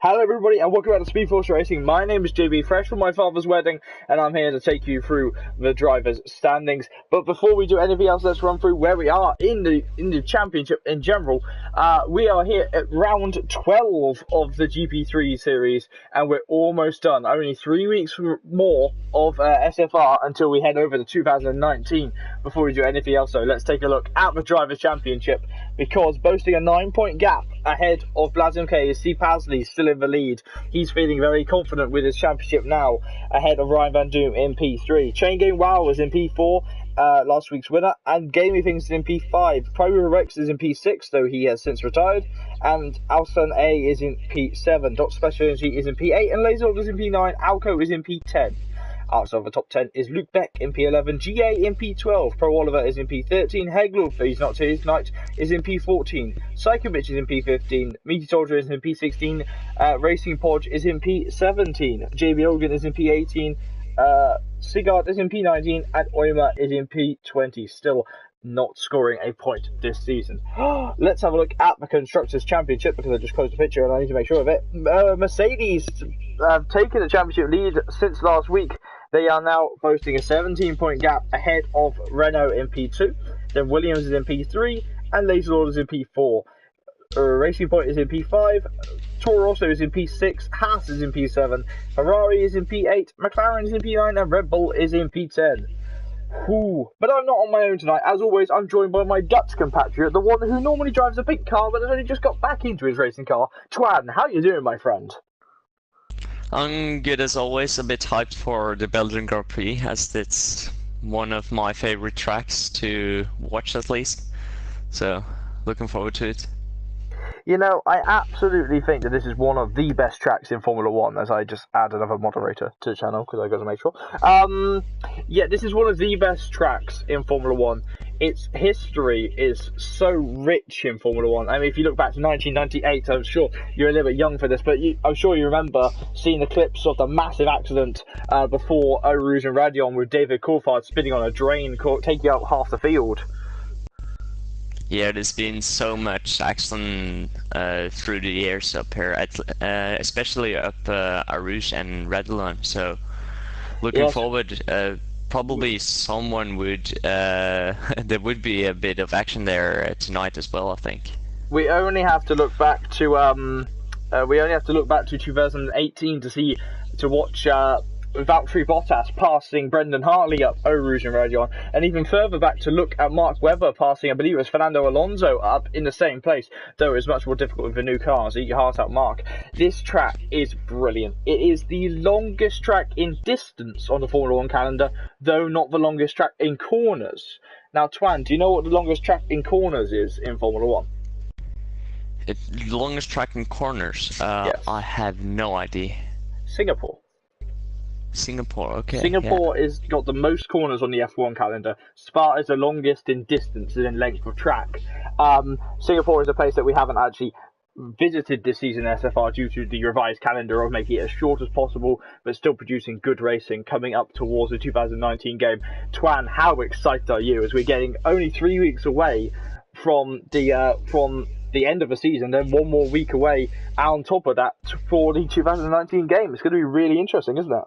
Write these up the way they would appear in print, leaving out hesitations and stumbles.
Hello everybody and welcome back to SpeedForce Racing. My name is JB, fresh from my father's wedding, and I'm here to take you through the drivers' standings. But before we do anything else, let's run through where we are in the championship in general. We are here at round 12 of the GP3 series, and we're almost done. Only 3 weeks more of SFR until we head over to 2019 before we do anything else. So let's take a look at the drivers' championship, because boasting a 9-point gap ahead of Belgium is C. Pasley, still in the lead. He's feeling very confident with his championship now, ahead of Ryan Van Doom in P3. Chain Game Wow was in P4, last week's winner, and Gaming Things is in P5. Private Rex is in P6, though he has since retired, and Alson A is in P7. Dr. Special Energy is in P8, and Laser is in P9. Alco is in P10. Outside of the top 10 is Luke Beck in P11, GA in P12, Pro Oliver is in P13, Heglov, he's not here tonight, is in P14, Psychomich is in P15, Meaty Soldier is in P16, Racing Podge is in P17, JB Ogan is in P18, Sigard is in P19, and Oima is in P20, still not scoring a point this season. Let's have a look at the Constructors' Championship, because I just closed the picture and I need to make sure of it. Mercedes have taken the championship lead since last week. They are now boasting a 17-point gap ahead of Renault in P2. Then Williams is in P3 and Laser Lord is in P4. Racing Point is in P5. Toro Rosso is in P6. Haas is in P7. Ferrari is in P8. McLaren is in P9 and Red Bull is in P10. Ooh. But I'm not on my own tonight. As always, I'm joined by my Dutch compatriot, the one who normally drives a big car but has only just got back into his racing car. Twan, how you doing, my friend? I'm good as always, a bit hyped for the Belgian Grand Prix, as it's one of my favorite tracks to watch at least. So, looking forward to it. You know, I absolutely think that this is one of the best tracks in Formula 1, as I just add another moderator to the channel, because I got to make sure. Yeah, this is one of the best tracks in Formula 1. Its history is so rich in Formula 1. I mean, if you look back to 1998, I'm sure you're a little bit young for this, but I'm sure you remember seeing the clips of the massive accident before Eau Rouge and Radion with David Coulthard spinning on a drain, taking out half the field. Yeah, there's been so much action through the years up here, especially up Arouge and Redland. So, looking forward, probably someone would there would be a bit of action there tonight as well, I think. We only have to look back to 2018 to watch Valtteri Bottas passing Brendan Hartley up Eau Rouge and Radion, and even further back to look at Mark Webber passing, I believe it was Fernando Alonso, up in the same place, though it's much more difficult with the new cars. Eat your heart out, Mark. This track is brilliant. It is the longest track in distance on the Formula 1 calendar, though not the longest track in corners. Now, Twan, do you know what the longest track in corners is in Formula 1? The longest track in corners? Yes. I have no idea. Singapore. Singapore, okay. Singapore is got the most corners on the F1 calendar. Spa is the longest in distance and in length of track. Singapore is a place that we haven't actually visited this season in SFR due to the revised calendar of making it as short as possible, but still producing good racing coming up towards the 2019 game. Twan, how excited are you as we're getting only 3 weeks away from the end of the season, then 1 more week away on top of that for the 2019 game? It's going to be really interesting, isn't it?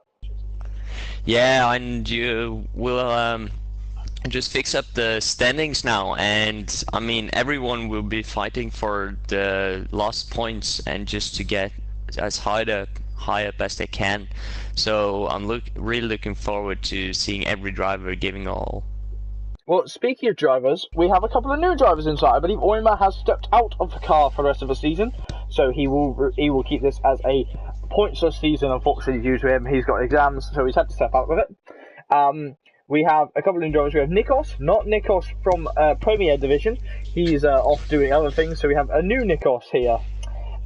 Yeah, and you will just fix up the standings now, and I mean everyone will be fighting for the last points and just to get as high up as they can. So I'm really looking forward to seeing every driver giving all. Well, speaking of drivers, we have a couple of new drivers inside. I believe Oima has stepped out of the car for the rest of the season, so he will keep this as a pointless season, unfortunately, due to him. He's got exams, so he's had to step out with it. We have a couple of new drivers. We have Nikos, not Nikos from Premier Division. He's off doing other things, so we have a new Nikos here.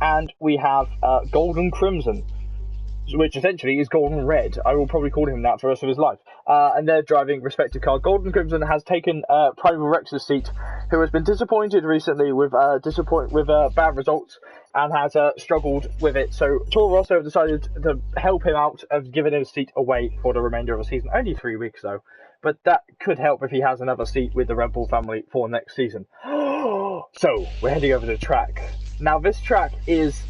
And we have Golden Crimson, which essentially is Golden Red. I will probably call him that for the rest of his life. And they're driving respective cars. Golden Crimson has taken Private Rex's seat, who has been disappointed recently with bad results and has struggled with it. So Toro Rosso have decided to help him out and given him a seat away for the remainder of the season. Only 3 weeks though, but that could help if he has another seat with the Red Bull family for next season. So we're heading over to the track. Now this track is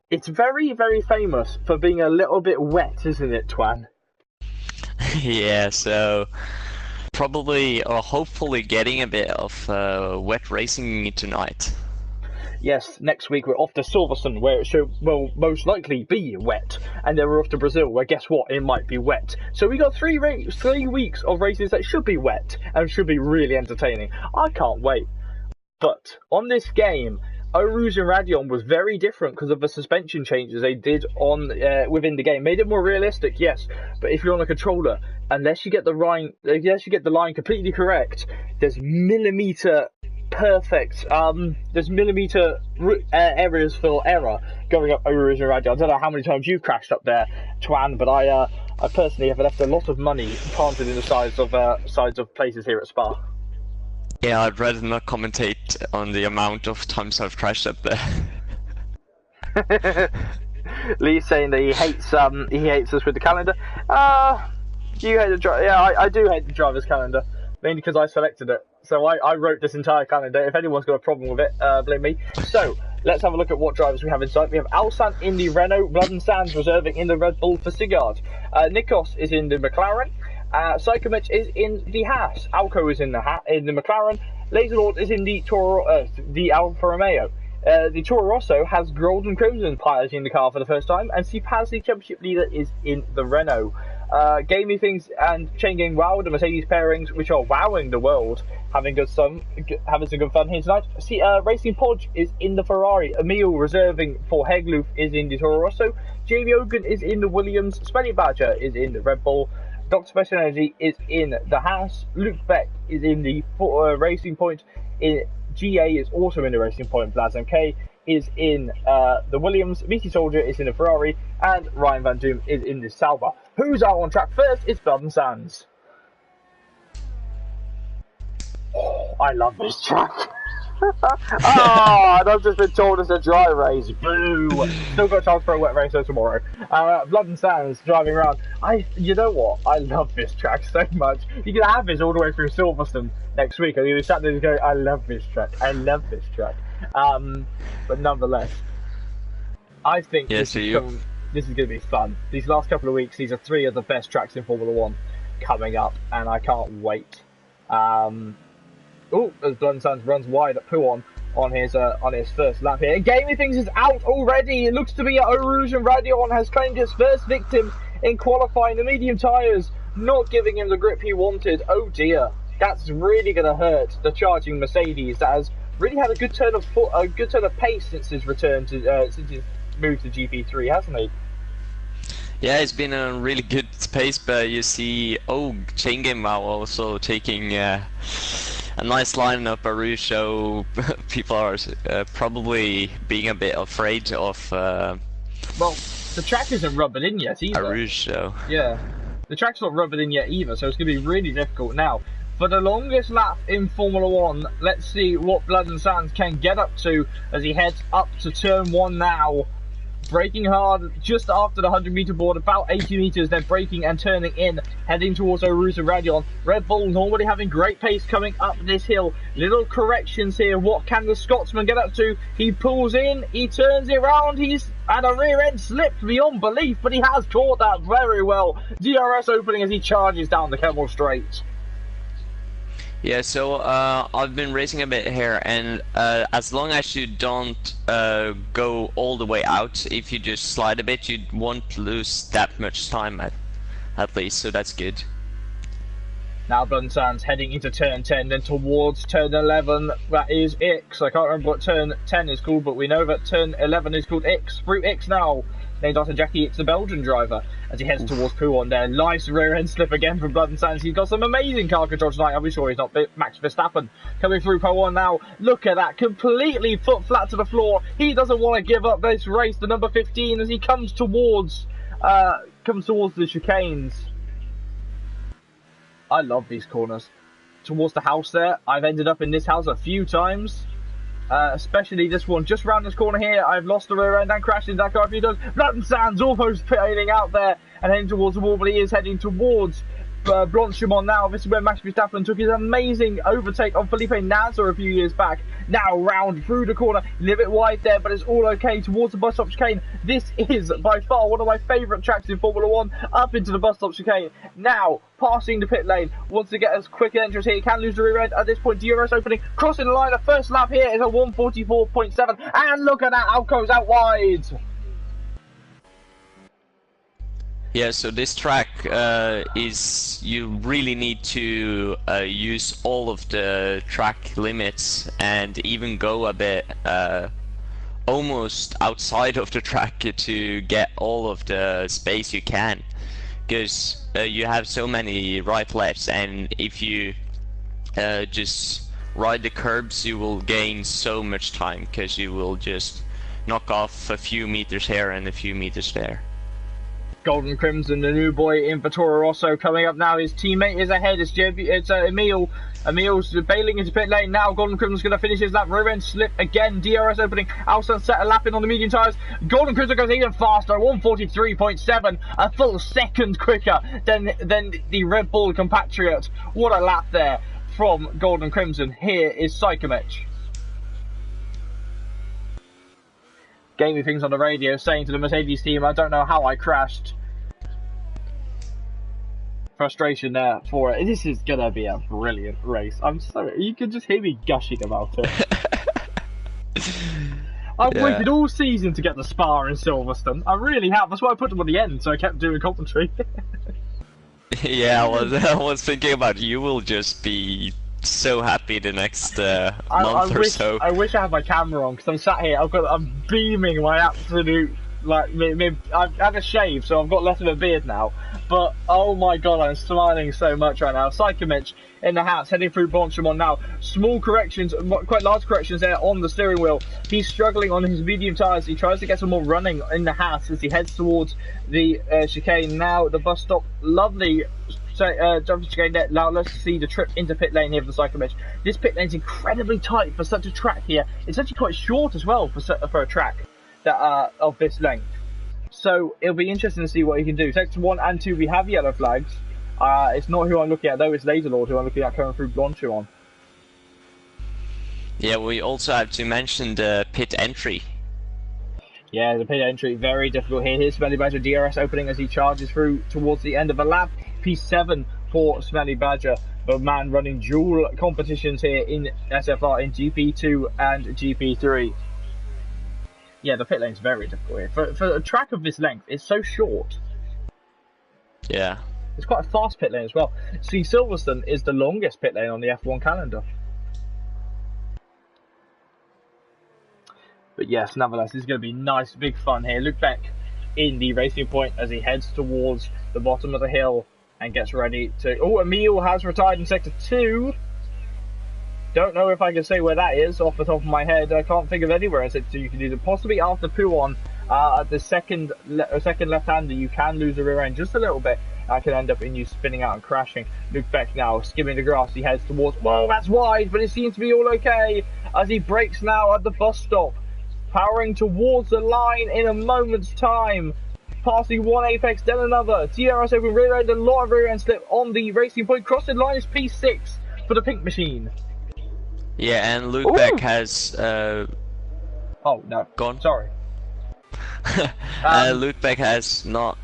It's very, very famous for being a little bit wet, isn't it, Twan? Yeah, so probably or hopefully getting a bit of wet racing tonight. Yes, next week we're off to Silverstone, where it will most likely be wet, and then we're off to Brazil, where guess what? It might be wet. So we got 3 weeks of races that should be wet and should be really entertaining. I can't wait. But on this game, Oru's and Radeon was very different because of the suspension changes they did on within the game. Made it more realistic, yes, but if you're on a controller, unless you get the line completely correct, there's millimeter perfect. There's millimeter areas for error going up Oru's and Radeon. I don't know how many times you've crashed up there, Twan, but I personally have left a lot of money planted in the sides of places here at Spa. Yeah, I'd rather not commentate on the amount of times I've crashed up there. Lee's saying that he hates us with the calendar. You hate the driver. Yeah, I do hate the driver's calendar, mainly because I selected it. So I wrote this entire calendar. If anyone's got a problem with it, blame me. So let's have a look at what drivers we have inside. We have Alsan in the Renault, Blood and Sands reserving in the Red Bull for Sigurd. Nikos is in the McLaren. Psychomich is in the Haas. Alco is in the McLaren. Laserlord is in the Alfa Romeo. The Toro Rosso has Golden Crimson piloting the car for the first time, and Sipaz, the championship leader, is in the Renault. Gaming Things and Chain Gang Wow, the Mercedes pairings, which are wowing the world, having some good fun here tonight. Racing Podge is in the Ferrari. Emil reserving for Hegloof is in the Toro Rosso. Jamie Ogan is in the Williams. Spenny Badger is in the Red Bull. Dr. Special Energy is in the Haas. Luke Beck is in the Racing Point. GA is also in the Racing Point. Blaz MK is in the Williams. Meaty Soldier is in the Ferrari. And Ryan Van Doom is in the Sauber. Who's out on track first? It's Blood and Sands. Oh, I love this track. And I've just been told it's a dry race. Boo! Still got a chance for a wet race tomorrow. Blood and Sands driving around. You know what? I love this track so much. You can have this all the way through Silverstone next week. And you'll be sat there and go, I love this track. I love this track. But nonetheless, I think this is going to be fun. These last couple of weeks, these are 3 of the best tracks in Formula 1 coming up, and I can't wait. As Blood and Sands runs wide at Pouon on his first lap here. And Gaming Things is out already. It looks to be Oruge and Radeon has claimed his first victim in qualifying. The medium tyres not giving him the grip he wanted. Oh dear, that's really going to hurt the charging Mercedes that has really had a good turn of pace since his return to since his move to GP3, hasn't he? Yeah, it's been a really good pace, but you see, Chain Game Wow also taking a nice lineup, Aru, so people are probably being a bit afraid of. Well, the track isn't rubbing in yet either. Aru show. Yeah, the track's not rubbing in yet either, so it's going to be really difficult now. For the longest lap in Formula 1, let's see what Blood and Sands can get up to as he heads up to turn 1 now. Braking hard just after the 100-meter board, about 80 meters, then braking and turning in, heading towards Oru's and Radeon. Red Bull normally having great pace coming up this hill. Little corrections here. What can the Scotsman get up to? He pulls in, he turns it around, he's had a rear end slip beyond belief, but he has caught that very well. DRS opening as he charges down the Kemmel Straight. Yeah, so I've been racing a bit here, and as long as you don't go all the way out, if you just slide a bit, you won't lose that much time at least, so that's good. Now Blood and Sands heading into turn 10, then towards turn 11, that is Ix. I can't remember what turn 10 is called, but we know that turn 11 is called Ix. Through Ix now, named after Jackie Ix, the Belgian driver, as he heads towards Pouon there. Nice rear end slip again from Blood and Sands. He's got some amazing car control tonight. I'll be sure he's not Max Verstappen. Coming through Pouon now. Look at that, completely foot flat to the floor. He doesn't want to give up this race, the number 15, as he comes towards the chicanes. I love these corners. Towards the house there, I've ended up in this house a few times. Especially this one, just round this corner here. I've lost the rear end and crashed into that car a few times. Blood and Sands almost pitting out there and heading towards the wall, but he is heading towards Blanchard on now. This is where Max Verstappen took his amazing overtake on Felipe Nasr a few years back. Now round through the corner, a little bit wide there, but it's all okay towards the bus stop chicane. This is by far one of my favourite tracks in Formula 1, up into the bus stop chicane. Now, passing the pit lane, wants to get as quick an entrance here. He can lose the rear end at this point. DRS opening, crossing the line. The first lap here is a 1:44.7, and look at that, out goes out wide. Yeah, so this track is, you really need to use all of the track limits and even go a bit almost outside of the track to get all of the space you can, because you have so many right lefts, and if you just ride the curbs you will gain so much time, because you will just knock off a few meters here and a few meters there. Golden Crimson, the new boy in Toro Rosso, coming up now. His teammate is ahead. It's Emil. Emil's bailing into pit lane now. Golden Crimson's going to finish his lap. Rear end slip again. DRS opening. Alston set a lap in on the medium tyres. Golden Crimson goes even faster. 1:43.7, a full second quicker than the Red Bull compatriot. What a lap there from Golden Crimson. Here is Psychomech. Gaming things on the radio saying to the Mercedes team, I don't know how I crashed. Frustration there for it. This is gonna be a brilliant race. I'm sorry, you can just hear me gushing about it. I've waited all season to get the Spa in Silverstone. I really have. That's why I put them on the end, so I kept doing commentary. Yeah, I was thinking about you will just be so happy the next month or so. I wish I had my camera on, because I'm sat here, I'm beaming my absolute, like, I've had a shave, so I've got less of a beard now, but oh my god, I'm smiling so much right now. Psychomech in the house, heading through Blanchard now. Small corrections, quite large corrections there on the steering wheel. He's struggling on his medium tyres. He tries to get some more running in the house as he heads towards the chicane. Now the bus stop, lovely. So, jumping chicane there. Now let's see the trip into pit lane here for the Psychomech. This pit lane is incredibly tight for such a track here. It's actually quite short as well for a track that of this length. So it'll be interesting to see what he can do. Sector 1 and 2 we have yellow flags. It's not who I'm looking at though, it's Laserlord who I'm looking at coming through Blanchard on. Yeah, we also have to mention the pit entry. Yeah, the pit entry, very difficult here. Here's Smelly Badger DRS opening as he charges through towards the end of the lap. P7 for Smelly Badger, the man running dual competitions here in SFR in GP2 and GP3. Yeah, the pit lane's very difficult here. For a track of this length, it's so short. Yeah. It's quite a fast pit lane as well. See, Silverstone is the longest pit lane on the F1 calendar. But yes, nonetheless, this is going to be nice, big fun here. Look back in the racing point as he heads towards the bottom of the hill and gets ready to... Oh, Emil has retired in Sector 2. Don't know if I can say where that is off the top of my head. I can't think of anywhere in Sector 2 you can do that. Possibly after Pouon, at the second left-hander, you can lose the rear end just a little bit. That can end up in you spinning out and crashing. Luke Beck now skimming the grass. He heads towards... Whoa, that's wide, but it seems to be all okay as he brakes now at the bus stop. Powering towards the line in a moment's time. Passing one apex, then another. DRS open rear end, a lot of rear end slip on the racing point. Crossing line is P6 for the pink machine. Yeah, and Luke Beck has... Oh, no. Gone? Sorry. Luke Beck has not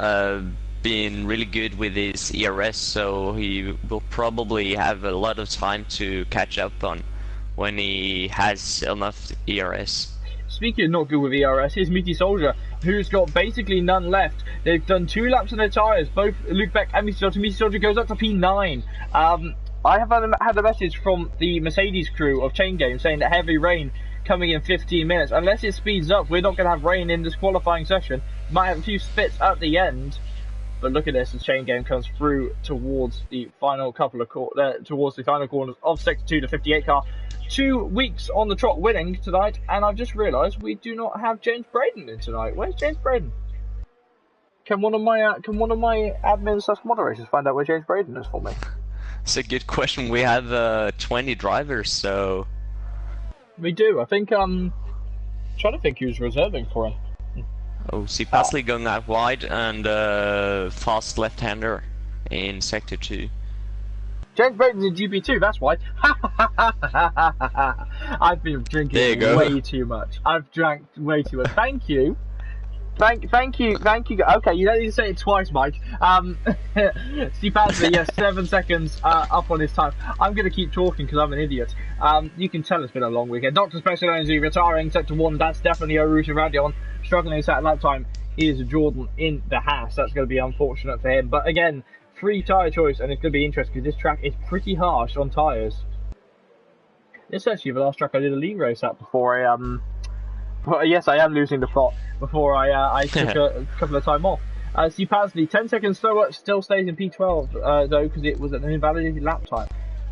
been really good with his ERS, so he will probably have a lot of time to catch up on when he has enough ERS. Speaking of not good with ERS, here's Meaty Soldier, who's got basically none left. They've done 2 laps on their tyres, both Luke Beck and Meaty Soldier. Meaty Soldier goes up to P9. I have had a message from the Mercedes crew of Chain Game saying that heavy rain coming in 15 minutes. Unless it speeds up, we're not going to have rain in this qualifying session. Might have a few spits at the end. But look at this, as Chain Game comes through towards the final corners of Sector 2, the 58 car. 2 weeks on the trot winning tonight, and I've just realised we do not have James Braden in tonight. Where's James Braden? Can one of my admins / moderators find out where James Braden is for me? It's a good question. We have 20 drivers, so we do. I think trying to think who's reserving for him. Oh, see Pasley going out wide and fast left-hander. in Sector 2. James Brayton's in GP2, that's why. I've been drinking way too much. I've drank way too much. Thank you. Thank you. Okay, you don't need to say it twice, Mike. Steve Pasley, yes, 7 seconds up on his time. I'm going to keep talking because I'm an idiot. You can tell it's been a long weekend. Dr. Special Energy retiring Sector 1. That's definitely a route around on. Struggling to set lap time is Jordan in the Haas. That's going to be unfortunate for him. But again, free tyre choice, and it's going to be interesting because this track is pretty harsh on tyres. This is actually the last track I did a league race at before I well, yes, I am losing the plot before I took a couple of time off. Steve Pasley, 10 seconds slower, still stays in P12 though, because it was an invalidated lap time.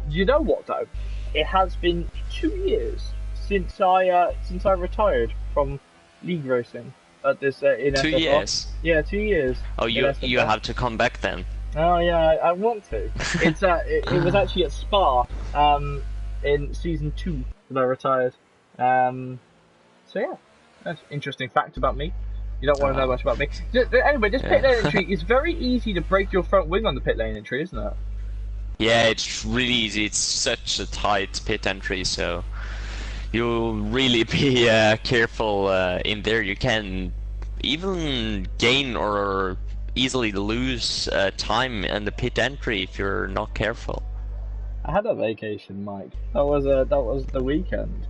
You know what though? It has been 2 years since I retired from league racing at this in 2 years. Yeah, 2 years. Oh, you have to come back then. Oh yeah, I want to. It's it was actually at Spa in season 2 that I retired. So yeah, that's an interesting fact about me. You don't want to know much about me. Anyway, this pit lane entry is very easy to break your front wing on the pit lane entry, isn't it? Yeah, it's really easy. It's such a tight pit entry, so you'll really be careful in there. You can even gain or easily lose time in the pit entry if you're not careful. I had a vacation, Mike. That was the weekend.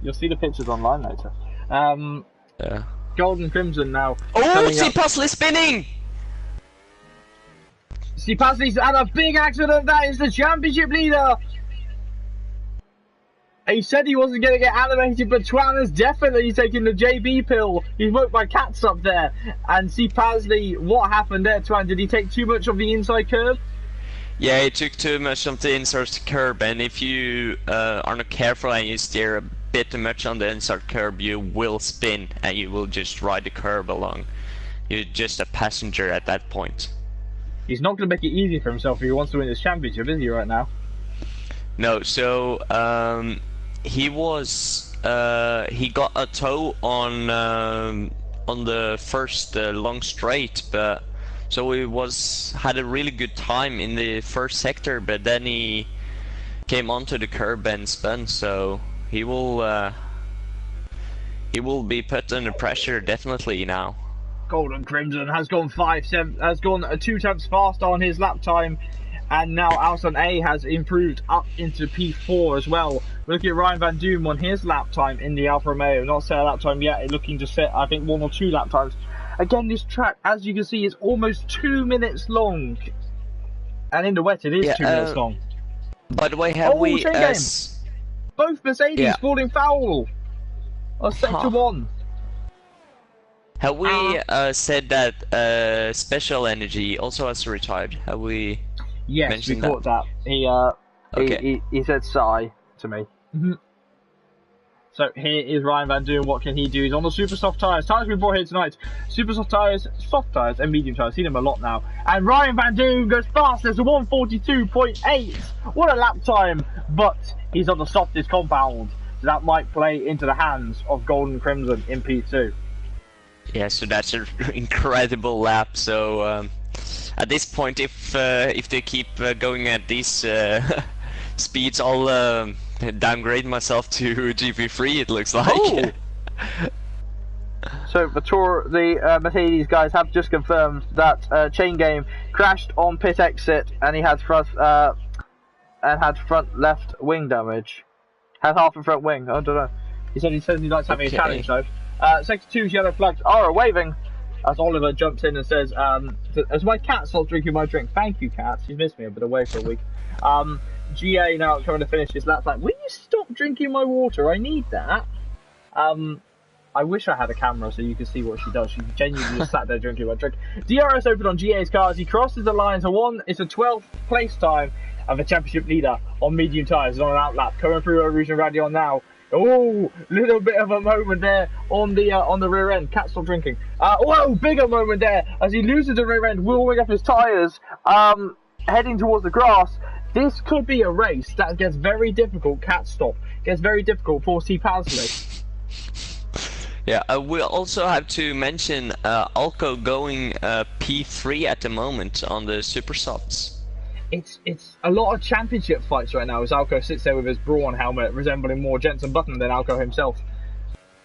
You'll see the pictures online later. Yeah. Golden Crimson now. Oh, see Pasley spinning! See Pasley's had a big accident. That is the championship leader. He said he wasn't going to get animated, but Twan is definitely taking the JB pill. He's worked by cats up there. And see Pasley, what happened there, Twan? Did he take too much of the inside curve? Yeah, he took too much of the inside curb, and if you are not careful and you steer a bit too much on the inside curb, you will spin and you will just ride the curb along. You're just a passenger at that point. He's not going to make it easy for himself if he wants to win this championship, is he, right now? No, so he got a tow on the first long straight, but so he had a really good time in the first sector, but then he came onto the curb and spun, so he will be put under pressure definitely now. Golden Crimson has gone 2 tenths faster on his lap time, and now Alson A has improved up into P4 as well. Look at Ryan Van Doom on his lap time in the Alfa Romeo. Not set a lap time yet, looking to set I think 1 or 2 lap times. Again, this track, as you can see, is almost 2 minutes long, and in the wet it is 2 minutes long. By the way, have we both Mercedes falling foul on sector 1? Have we said that Special Energy also has retired? Have we? Yes, we caught that. He said sigh to me. So here is Ryan Van Doom. What can he do? He's on the super soft tyres. Tyres we brought here tonight. Super soft tyres, soft tyres, and medium tyres. Seen him a lot now. And Ryan Van Doom goes fast. There's a 142.8. What a lap time. But he's on the softest compound. So that might play into the hands of Golden Crimson in P2. Yeah, so that's an incredible lap. So at this point, if they keep going at these speeds, I'll downgrade myself to Gp3. It looks like. Oh. So the Mercedes guys have just confirmed that Chain Game crashed on pit exit, and he had front left wing damage. Had half a front wing. I don't know. He said he likes having a challenge though. Sector 2's yellow flags are waving as Oliver jumps in and says, as my cat stops drinking my drink. Thank you, cat. She's missed me. I've been away for a week. GA now trying to finish his lap. Like, will you stop drinking my water? I need that. I wish I had a camera so you could see what she does. She genuinely just sat there drinking my drink. DRS open on GA's car as he crosses the line to one. It's a 12th place time of a championship leader on medium tyres on an outlap. Coming through over Region Radion now. Oh, little bit of a moment there on the rear end. Cat stop drinking. Whoa, bigger moment there as he loses the rear end, warming up his tyres, heading towards the grass. This could be a race that gets very difficult. Cat stop gets very difficult for C. Pasley. Yeah, we also have to mention Alco going P3 at the moment on the super softs. It's a lot of championship fights right now as Alco sits there with his Brawn helmet, resembling more Jensen Button than Alco himself.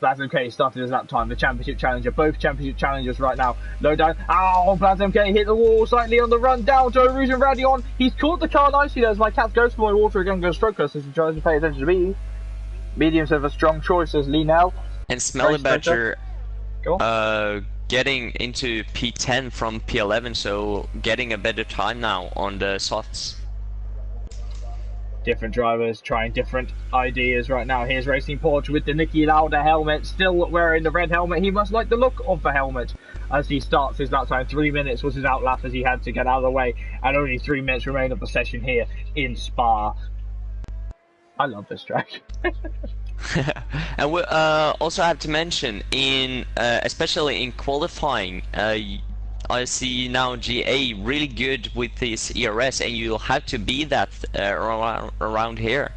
Blaz MK started his lap time, the championship challenger, both championship challengers right now. Low down, Blaz MK hit the wall slightly on the run down. Joe Rouge and Radion, he's caught the car nicely though as my cat goes for my water again, goes stroke us as he tries to pay attention to me. Mediums have a strong choice as Lee now. And Smelly Badger getting into P10 from P11, so getting a better time now on the softs. Different drivers trying different ideas right now. Here's Racing Porch with the Nicky Lauda helmet, still wearing the red helmet. He must like the look of the helmet as he starts his lap time. 3 minutes was his outlap as he had to get out of the way, and only 3 minutes remain of the session here in Spa. I love this track. And we also have to mention, especially in qualifying, I see now GA really good with this ERS, and you'll have to be that around here,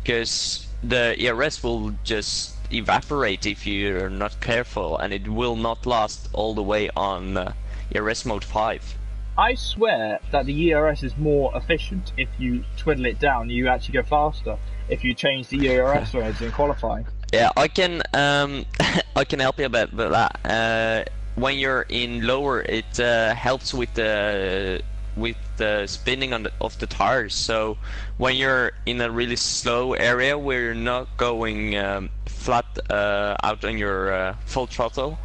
because the ERS will just evaporate if you're not careful, and it will not last all the way on ERS mode 5. I swear that the ERS is more efficient if you twiddle it down. You actually go faster if you change the ERS modes in qualifying. Yeah, I can I can help you a bit with that. When you're in lower, it helps with the spinning of the tires. So when you're in a really slow area where you're not going flat out on your full throttle,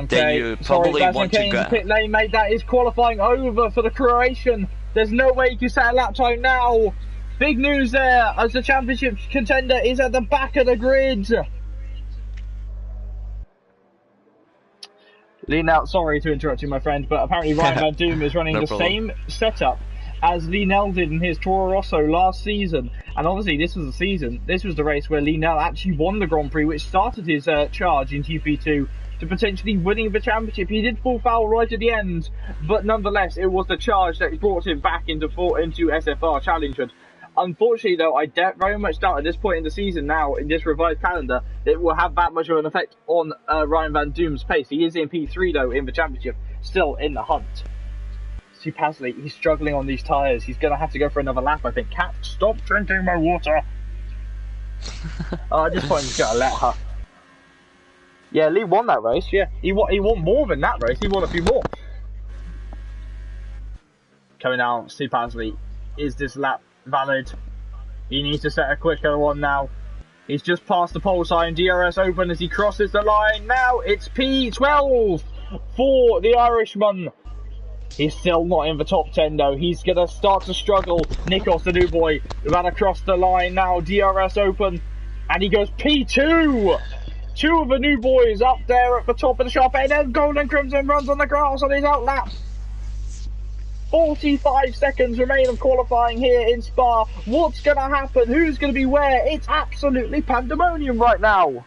then you probably want to go. Pit lane, mate. That is qualifying over for the Croatian. There's no way you can set a lap time now. Big news there as the championship contender is at the back of the grid. Lee Nell, sorry to interrupt you, my friend, but apparently Ryan Van Doom is running same setup as Lee Nell did in his Toro Rosso last season. And obviously this was the race where Lee Nell actually won the Grand Prix, which started his charge in GP2 to potentially winning the championship. He did fall foul right at the end, but nonetheless, it was the charge that brought him back into SFR Challenger. Unfortunately, though, I very much doubt at this point in the season now, in this revised calendar, that it will have that much of an effect on Ryan Van Doom's pace. He is in P3, though, in the championship, still in the hunt. See Pasley, he's struggling on these tyres. He's going to have to go for another lap, I think. Cat, stop drinking my water. At this point, he's got to let her. Yeah, Lee won that race, yeah. He won more than that race. He won a few more. Coming out, Steve Pasley. Is this lap valid? He needs to set a quicker one now. He's just past the pole sign. DRS open as he crosses the line. Now it's P12 for the Irishman. He's still not in the top 10 though. He's going to start to struggle. Nikos, the new boy, about to cross the line now. DRS open. And he goes P2. Two of the new boys up there at the top of the sharp end. And Golden Crimson runs on the grass on his outlap. 45 seconds remain of qualifying here in Spa. What's going to happen? Who's going to be where? It's absolutely pandemonium right now.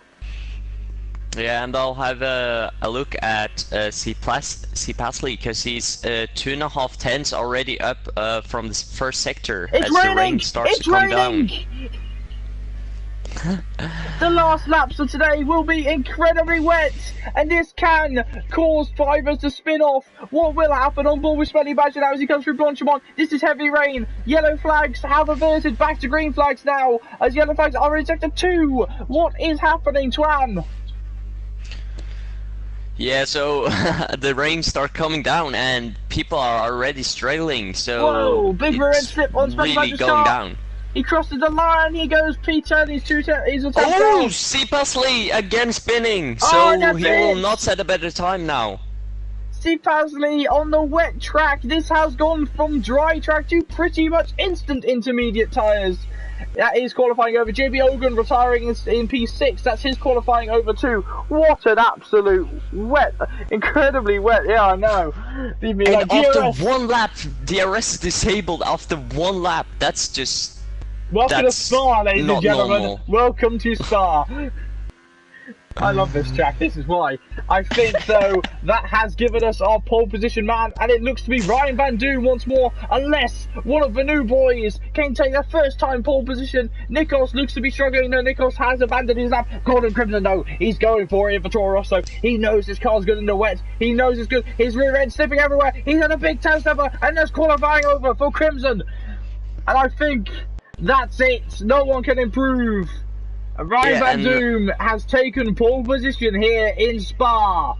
Yeah, and I'll have a look at C Pasley, because he's 2.5 tenths already up from the first sector as the rain starts to come down. The last laps of today will be incredibly wet, and this can cause drivers to spin off. What will happen on board with Smelly Badger now as he comes through Blanchimont? This is heavy rain. Yellow flags have reverted back to green flags now, as yellow flags are in sector 2. What is happening, Twan? Yeah, so the rain starts coming down and people are already struggling, so whoa, big rear end slip on Smelly really Badger's going car. down. He crosses the line, he goes P10, he's a top Oh, down. C Pasley again spinning, so he will not set a better time now. C Pasley on the wet track. This has gone from dry track to pretty much instant intermediate tyres. That is qualifying over. JB Ogun retiring in P6. That's his qualifying over too. What an absolute wet, incredibly wet. Yeah, I know. And after one lap, DRS is disabled after one lap. That's just... Welcome to Spa, ladies and gentlemen. Normal. Welcome to Spa. I love this track. This is why. I think, though, that has given us our pole position man, and it looks to be Ryan Van Doom once more, unless one of the new boys can take their first time pole position. Nikos looks to be struggling. No, Nikos has abandoned his lap. Gordon Crimson, though, he's going for it for Toro Rosso. He knows his car's good in the wet. He knows it's good. His rear end slipping everywhere. He's had a big tail stepper, and there's qualifying over for Crimson. And I think that's it. No one can improve. Ryan Van Doom has taken pole position here in Spa.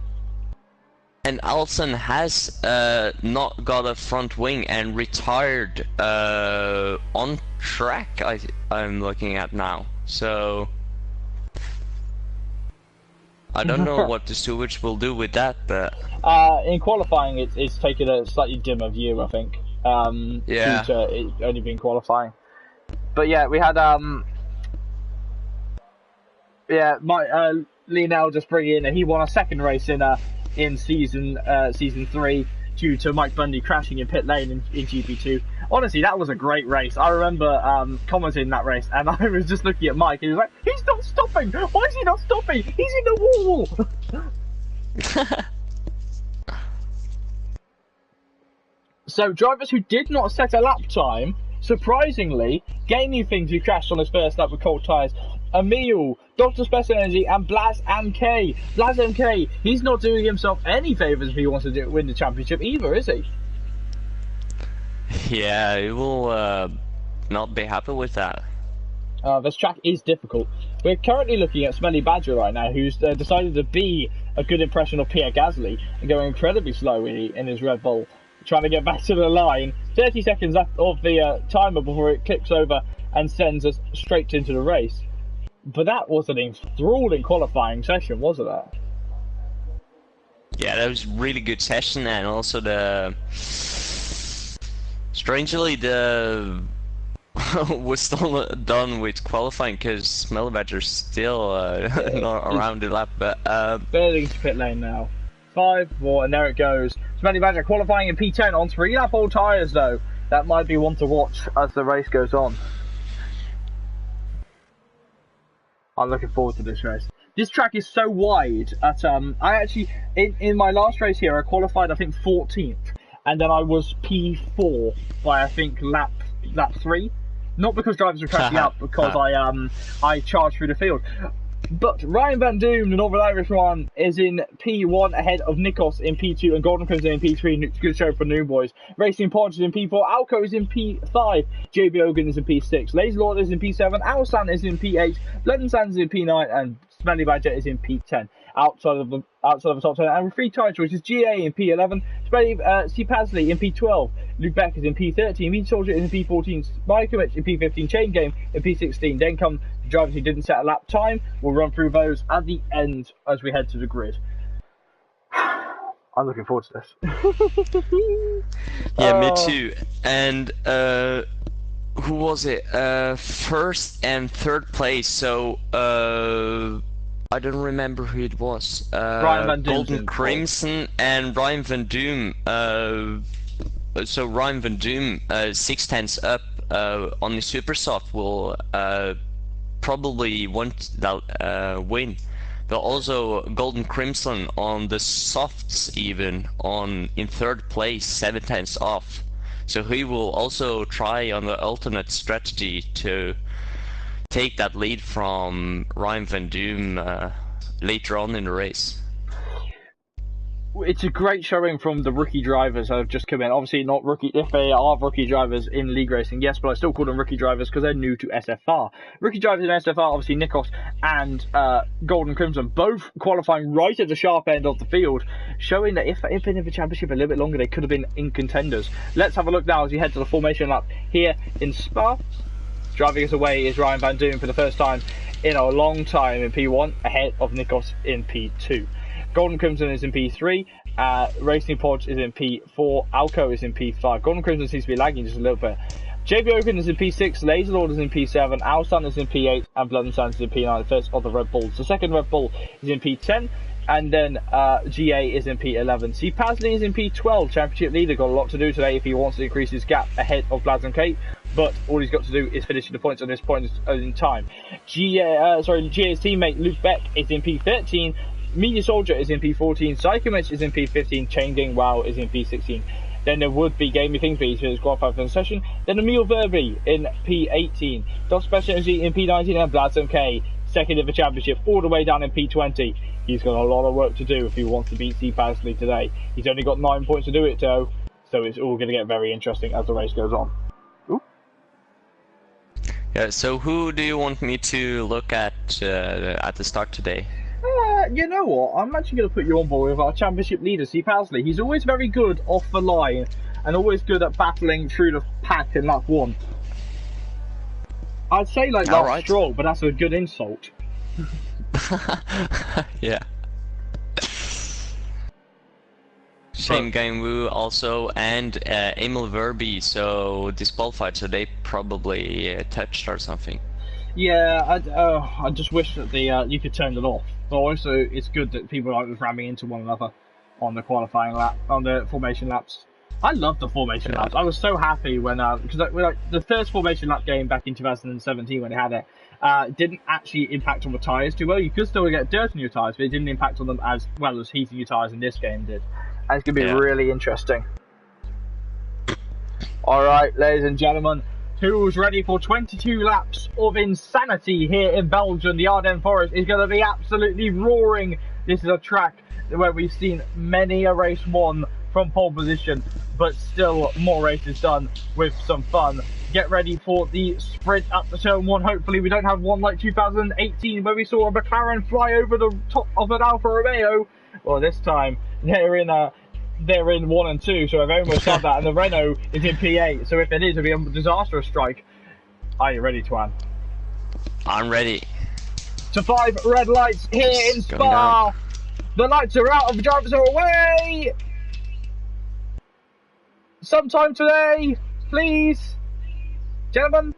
And Alson has not got a front wing and retired on track, I'm looking at now. So I don't know what the stewards will do with that, but in qualifying it's taken a slightly dimmer view, I think. Yeah. Due to it only being qualifying. But yeah, we had Lionel just bring in, and he won a second race in season 3 due to Mike Bundy crashing in pit lane in GP2. Honestly, that was a great race. I remember commenting that race, and I was just looking at Mike, and he was like, "He's not stopping. Why is he not stopping? He's in the wall." So drivers who did not set a lap time, surprisingly, Gaming Things, who crashed on his first lap with cold tyres, Emil, Dr. Special Energy, and Blaz MK. Blaz MK, he's not doing himself any favours if he wants to win the championship either, is he? Yeah, he will not be happy with that. This track is difficult. We're currently looking at Smelly Badger right now, who's decided to be a good impression of Pierre Gasly and going incredibly slowly in his Red Bull, trying to get back to the line. 30 seconds left of the timer before it clicks over and sends us straight into the race. But that was an enthralling qualifying session, wasn't it? Yeah, that was a really good session, and also strangely we're still done with qualifying because Smelly Badger's still not around the lap, but barely into pit lane now. 5, 4, and there it goes. Smelly Badger qualifying in P10 on 3-lap old tyres, though. That might be one to watch as the race goes on. I'm looking forward to this race. This track is so wide that I actually, in my last race here, I qualified, I think, 14th. And then I was P4 by, I think, lap 3. Not because drivers were crashing out, because I charged through the field. But Ryan Van Doom, the Northern Irish one, is in P1 ahead of Nikos in P2 and Gordon Crimson in P3. Good show for new boys. Racing Punch is in P4. Alco is in P5. JB Ogan is in P6. Lazy Lord is in P7. Alsan is in P8. Blood and Sands is in P9. And Smelly Badger is in P10. Outside of the top 10. And with 3 tire choices, GA in P11. C. Pasley in P12. Luke Beck is in P13. Mean Soldier is in P14. Spykovich in P15. Chain Game in P16. Then come the drivers who didn't set a lap time. We'll run through those at the end as we head to the grid. I'm looking forward to this. Yeah, me too. And who was it? First and third place. So I don't remember who it was. Ryan Van Doom. Golden Crimson and Ryan Van Doom. So Ryan Van Doom, 6 tenths up on the super soft, will probably want that win. But also Golden Crimson on the softs, even in third place, 7 tenths off. So he will also try on the alternate strategy to take that lead from Ryan Van Doom later on in the race. It's a great showing from the rookie drivers that have just come in. Obviously not rookie, if they are rookie drivers in league racing, yes, but I still call them rookie drivers because they're new to SFR. Rookie drivers in SFR, obviously Nikos and Golden Crimson, both qualifying right at the sharp end of the field, showing that if they'd been in the championship a little bit longer, they could have been in contenders. Let's have a look now as we head to the formation lap here in Spa. Driving us away is Ryan Van Doom for the first time in a long time in P1, ahead of Nikos in P2. Golden Crimson is in P3, Racing Podge is in P4, Alco is in P5. Golden Crimson seems to be lagging just a little bit. JB Ogan is in P6, Laser Lord is in P7, Alsan is in P8, and Blood and Sands is in P9, the first of the Red Bulls. The second Red Bull is in P10, and then GA is in P11. Pasley is in P12, championship leader, got a lot to do today if he wants to increase his gap ahead of Blaz and Kate. but all he's got to do is finish the points at this point in time. GA's teammate Luke Beck is in P13, Media Soldier is in P14, Psychomich is in P15, Chain Gang Wow is in P16. Then there would be Gaming Things, but he's qualified for the session. Then Emil Verby in P18, Dot Special Energy in P19, and Bladzone K, second in the championship, all the way down in P20. He's got a lot of work to do if he wants to beat C. Pasley today. He's only got 9 points to do it, though, so it's all going to get very interesting as the race goes on. Ooh. Yeah, so who do you want me to look at the start today? You know what? I'm actually going to put you on board with our championship leader, C. Pasley. He's always very good off the line and always good at battling through the pack in lap 1. I'd say like that's strong, but that's a good insult. Yeah. Shane Gangwoo also, and Emil Verby, so disqualified, so they probably touched or something. Yeah, I just wish that you could turn it off. But also, it's good that people aren't ramming into one another on the qualifying lap, on the formation laps. I love the formation laps. I was so happy when because like the first formation lap game back in 2017 when they had it, didn't actually impact on the tyres too well. You could still get dirt on your tyres, but it didn't impact on them as well as heating your tyres in this game did. And it's going to be really interesting. Alright, ladies and gentlemen, who's ready for 22 laps of insanity here in Belgium? The Ardennes Forest is going to be absolutely roaring. This is a track where we've seen many a race won from pole position, but still more races done with some fun. Get ready for the sprint up to turn 1. Hopefully we don't have one like 2018 where we saw a McLaren fly over the top of an Alfa Romeo. Well, this time they're in 1 and 2, so I've almost had that, and the Renault is in P8, so if it is, it'll be a disastrous strike. Are you ready, Twan? I'm ready. To 5 red lights here in Spa. The lights are out, the drivers are away. Sometime today, please, gentlemen.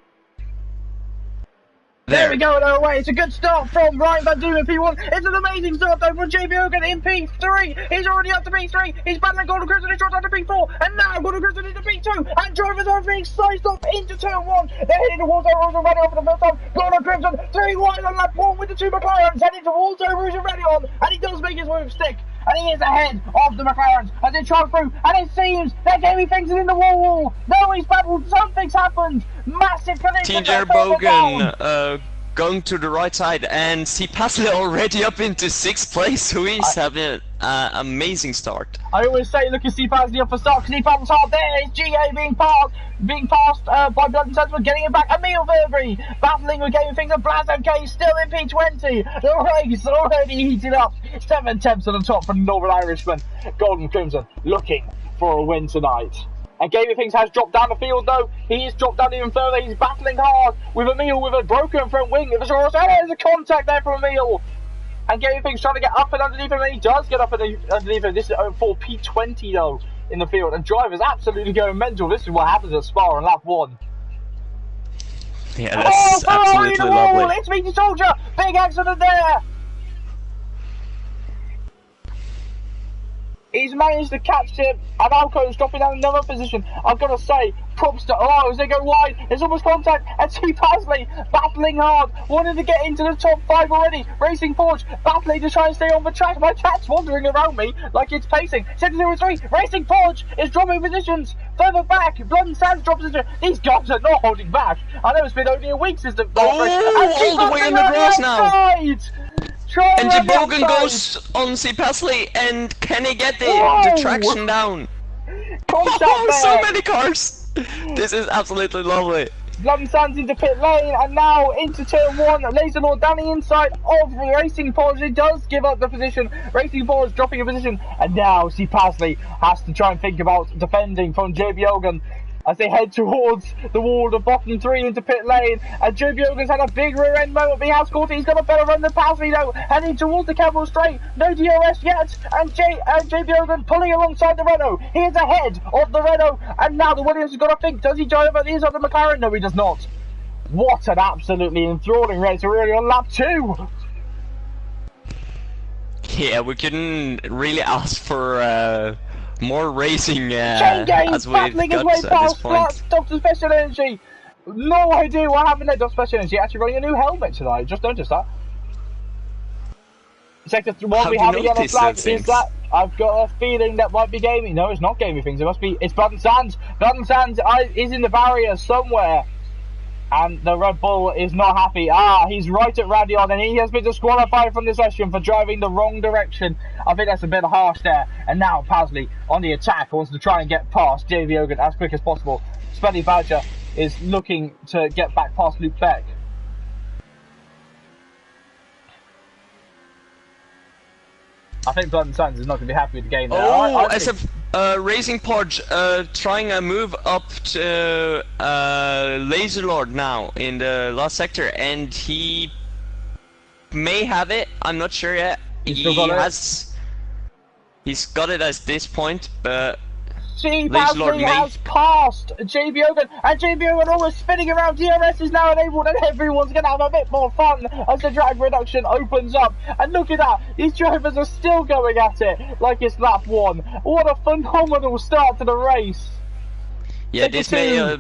There we go, they're away. It's a good start from Ryan Van Diemen in P1. It's an amazing start though from JB Hogan in P3. He's already up to P3. He's battling Gordon Crimson in short time to P4. And now Gordon Crimson into P2. And drivers are being sliced off into turn 1. They're heading towards Eau Rouge and Radion for the first time. Gordon Crimson 3 wide on lap 1 with the 2 McLarens heading towards Eau Rouge and Radion. And he does make his move stick. And he is ahead of the McLarens as they charge through. And it seems that Jamie Finks is in the wall. No, he's battled. Something's happened. Massive collision. TJ Bogan going to the right side, and C. Pasley already up into 6th place, so he's having an amazing start. I always say look at C. Pasley up for start because he battles hard. There is GA being passed by Blood and Sentinel, getting it back. Emil Verby battling with Gaming Things, and Bladzone K still in P20. The race already heated up. 7 tenths on the top from Northern Irishman. Golden Crimson looking for a win tonight. And Gaming Things has dropped down the field though. He's dropped down even further. He's battling hard with Emil with a broken front wing. There's a contact there from Emil. And Gaming Things trying to get up and underneath him, and he does get up and underneath him. This is for P20 though in the field. And drivers absolutely going mental. This is what happens at Spa on lap 1. Yeah, that's absolutely lovely. It's Media Soldier. Big accident there. He's managed to catch him, and Alco's dropping down another position. I've got to say, props to as they go wide. There's almost contact, and C. Pasley battling hard, wanting to get into the top 5 already. Racing Forge battling to try and stay on the track. My track's wandering around me like it's pacing. 703, Racing Forge is dropping positions. Further back, Blood and Sands drop position. These guys are not holding back. I know it's been only a week since the all the way in the grass now. And Jabogan goes on C. Pasley, and can he get the traction down? So many cars! This is absolutely lovely. Blood and Sands into pit lane, and now into turn 1. Laser Lord down the inside of Racing Forge. He does give up the position. Racing Forge dropping a position, and now C. Pasley has to try and think about defending from JB Hogan as they head towards the wall of bottom 3 into pit lane. And JB Hogan's had a big rear end moment, but he has caught it. He's got a better run than Pasley though, heading towards the Campbell Straight. No DRS yet, and JB Hogan pulling alongside the Renault. He is ahead of the Renault, and now the Williams has got to think, does he drive at the inside of the McLaren? No, he does not. What an absolutely enthralling race already on lap 2. Yeah, we couldn't really ask for more racing as we got at this point. Dr. Special Energy. No idea what happened there. Dot Special Energy actually running a new helmet tonight. Just noticed that. Sector 1, we have a yellow flag. Is that? I've got a feeling that might be gaming. No, it's not gaming things. It must be. It's Blood and Sands. Blood and Sands is in the barrier somewhere. And the Red Bull is not happy. He's right at Radion, and he has been disqualified from the session for driving the wrong direction. I think that's a bit harsh there. And now Pasley on the attack wants to try and get past JV Ogan as quick as possible. Spenny Badger is looking to get back past Luke Beck. I think Blood and Sands is not going to be happy with the game there. Oh, as a Racing Podge trying a move up to Laser Lord now in the last sector, and he may have it. I'm not sure yet. He's got it at this point, but Pasley has passed JB Ogan, and JB Ogan almost spinning around. DRS is now enabled, and everyone's going to have a bit more fun as the drag reduction opens up. And look at that, these drivers are still going at it like it's lap 1. What a phenomenal start to the race. Yeah, this may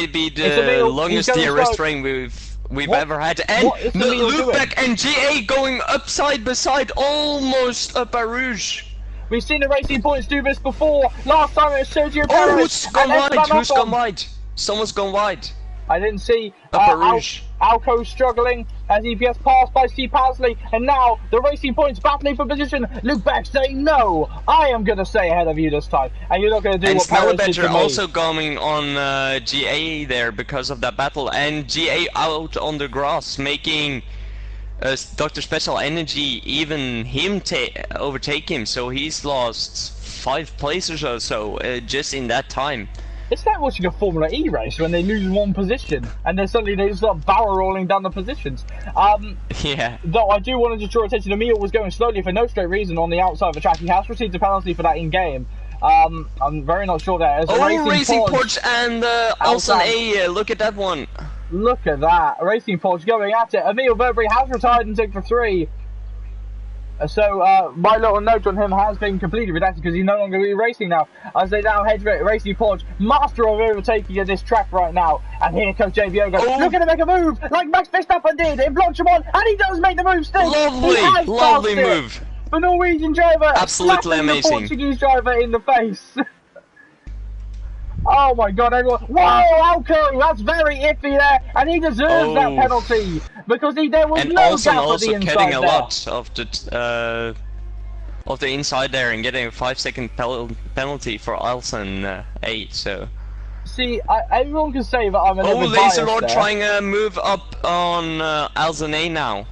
be the longest DRS train we've ever had. And Luke Beck and GA going up side by side, almost up a Rouge. We've seen the Racing Points do this before. Last time it was Sergio Perez. Oh, who's gone wide? Who's gone wide? Someone's gone wide. I didn't see. Alco struggling as he gets passed by Steve Pasley, and now the Racing Points battling for position. Luke Beck saying, no, I am going to stay ahead of you this time, and you're not going to do what Perez did to me. And also going on GA there because of that battle, and GA out on the grass, making Dr. Special Energy even him overtake him, so he's lost 5 places or so just in that time. It's like watching a Formula E race when they lose 1 position and then suddenly they start barrel rolling down the positions. Yeah. Though I do want to draw attention, Emil was going slowly for no straight reason on the outside of the track. He has received a penalty for that in game. I'm very not sure there. Racing Porch and Alson A, look at that one. Look at that, Racing Podge going at it. Emil Burberry has retired in Sector 3. So my little note on him has been completely redacted because he's no longer really racing now. As they now head for Racing Podge, master of overtaking at this track right now. And here comes JV Ogan, looking to make a move like Max Verstappen did in Blanchimont, and he does make the move still. Lovely move. The Norwegian driver, absolutely amazing. The Portuguese driver in the face. Oh my god, everyone. Whoa, Alco, that's very iffy there, and he deserves that penalty because there was no gap at the inside cutting there. a lot of the inside there and getting a 5-second penalty for Alson 8. So see, everyone can say that I'm a little bit biased Laser Lord there. trying a move up on Alson A now,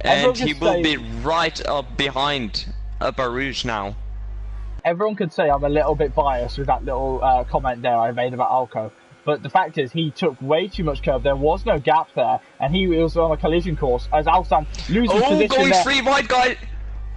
and he will be right up behind Upper Rouge now. Everyone could say I'm a little bit biased with that little comment there I made about Alco, but the fact is he took way too much curve. There was no gap there, and he was on a collision course as Alsan loses position going there. 3 wide, guy.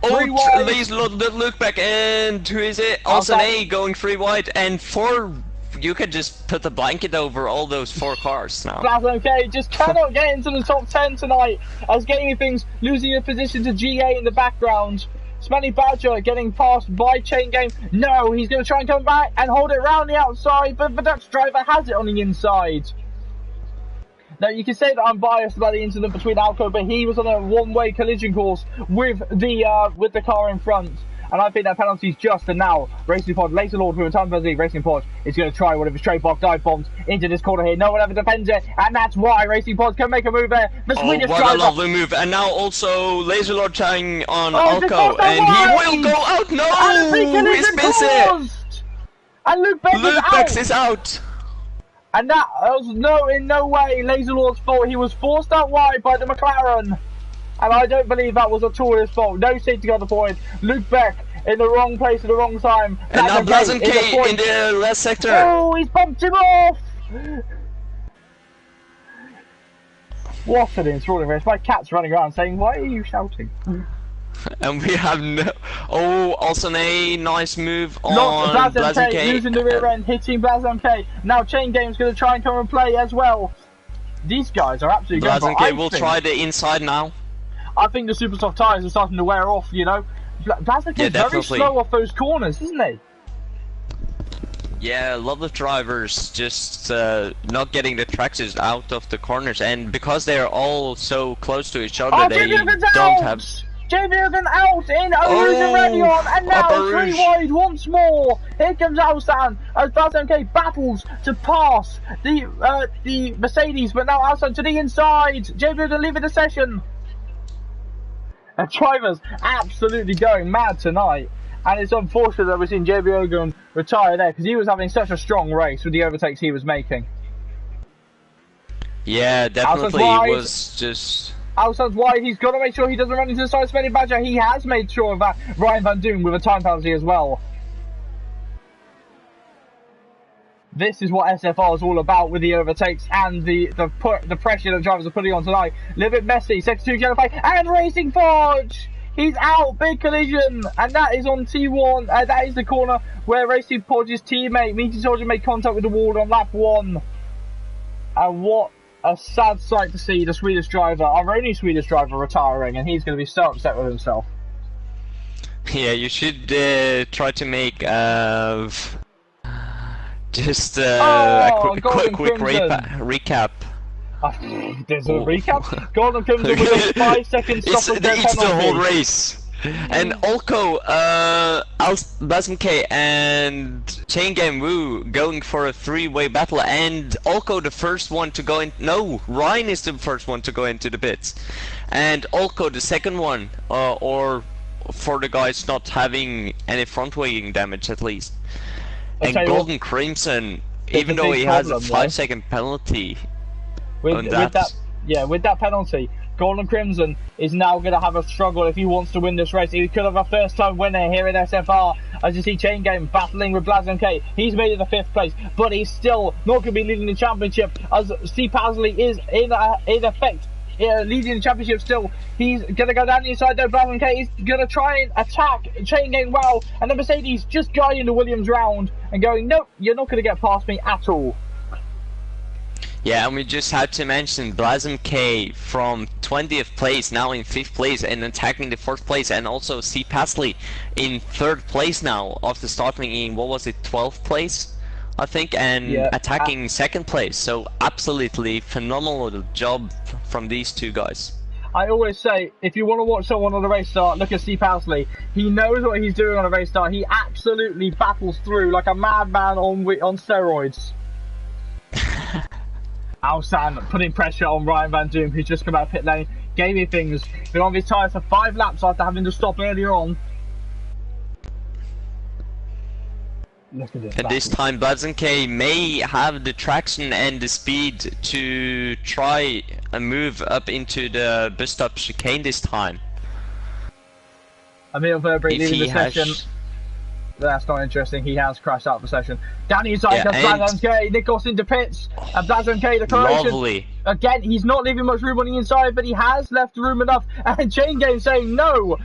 Look back, and who is it? Alsan A going 3 wide, and 4. You could just put the blanket over all those 4 cars now. Okay, just cannot get into the top 10 tonight as Gaming Things losing a position to GA in the background. Spenny Badger getting passed by Chain Game. No, he's going to try and come back and hold it around the outside, but the Dutch driver has it on the inside. Now, you can say that I'm biased about the incident between Alco, but he was on a one-way collision course with the car in front. And I think that penalty is just. And now, Racing Pod, Laser Lord with a time penalty. Racing Pod is going to try one of his straight box dive bombs into this corner here. No one ever defends it, and that's why Racing Pod can make a move there. The Swedish driver. What a lovely move. And now also Laser Lord trying on Alco, and he will go out. No, he's missed. And Luke Beck is out. And that was in no way Laser Lord's fault. He was forced out wide by the McLaren. And I don't believe that was at all his fault. No safety got the point. Luke Beck in the wrong place at the wrong time. And now Blazen K in the last sector. Oh, he's bumped him off! What an enthralling race. My cat's running around saying, why are you shouting? And we have no... Oh, also a nice move on Blazen K. Losing the rear end, hitting Blazen K. Now Chain Game's going to try and come and play as well. These guys are absolutely good. Blazen K will try the inside now. I think the super soft tyres are starting to wear off, you know. Blazen K is very slow off those corners, isn't he? Yeah, a lot of drivers just not getting the tracks out of the corners, and because they are all so close to each other, they don't have. JB Hogan out in Orange and Radion, and now three wide once more. Here comes Alsan as BlazMK battles to pass the Mercedes, but now Alsan to the inside. JB Hogan leaving the session. And drivers absolutely going mad tonight. And it's unfortunate that we're seeing JB Hogan retire there, because he was having such a strong race with the overtakes he was making. Yeah, definitely. It was just... Alsan's wide, he's got to make sure he doesn't run into the side of Smelly Badger. He has made sure of that. Ryan Van Doom with a time penalty as well. This is what SFR is all about, with the overtakes and the pressure that drivers are putting on tonight. A little bit messy, sector 2 yellow flag, and Racing Forge! He's out, big collision, and that is on T1. That is the corner where Racing Forge's teammate, Meaty Soldier, made contact with the wall on lap 1. And what a sad sight to see the Swedish driver, our only Swedish driver, retiring, and he's going to be so upset with himself. Yeah, you should try to make just a quick recap. There's a recap. Golden Crimson with a 5-second stop and it's the whole race. And Olko, BlazMK and Chain Game Woo going for a 3-way battle, and Olko the first one to go in. No, Ryan is the first one to go into the pits, and Olko the second one, or for the guys not having any front wing damage at least. And Golden Crimson, even though he has a 5-second penalty. With that penalty, Golden Crimson is now going to have a struggle if he wants to win this race. He could have a first-time winner here in SFR. As you see, Chain Game battling with BlazMK. He's made it the 5th place, but he's still not going to be leading the championship, as C. Pasley is in effect leading the championship still. He's going to go down the inside though. BlazMK is going to try and attack Chain Game well, and the Mercedes just guiding the Williams round and going, nope, you're not going to get past me at all. Yeah, and we just had to mention BlazMK from 20th place, now in 5th place, and attacking the 4th place, and also C. Pasley in 3rd place now, after starting in, what was it, 12th place, I think, and attacking 2nd place. So absolutely phenomenal job from these two guys. I always say, if you want to watch someone on a race start, look at C. Pasley. He knows what he's doing on a race start. He absolutely battles through like a madman on steroids. Alsan putting pressure on Ryan Van Doom, who's just come out of pit lane. Gaming things, been on his tyres for 5 laps after having to stop earlier on. Look at this. And this time BlazMK may have the traction and the speed to try and move up into the bus stop chicane this time. Emil Verbeek leading the session. That's not interesting. He has crashed out the session. Down inside comes BlazMK. Nikos into pits. And BlazMK, the correction. Lovely. Again, he's not leaving much room on the inside, but he has left room enough. And Chain Game saying no.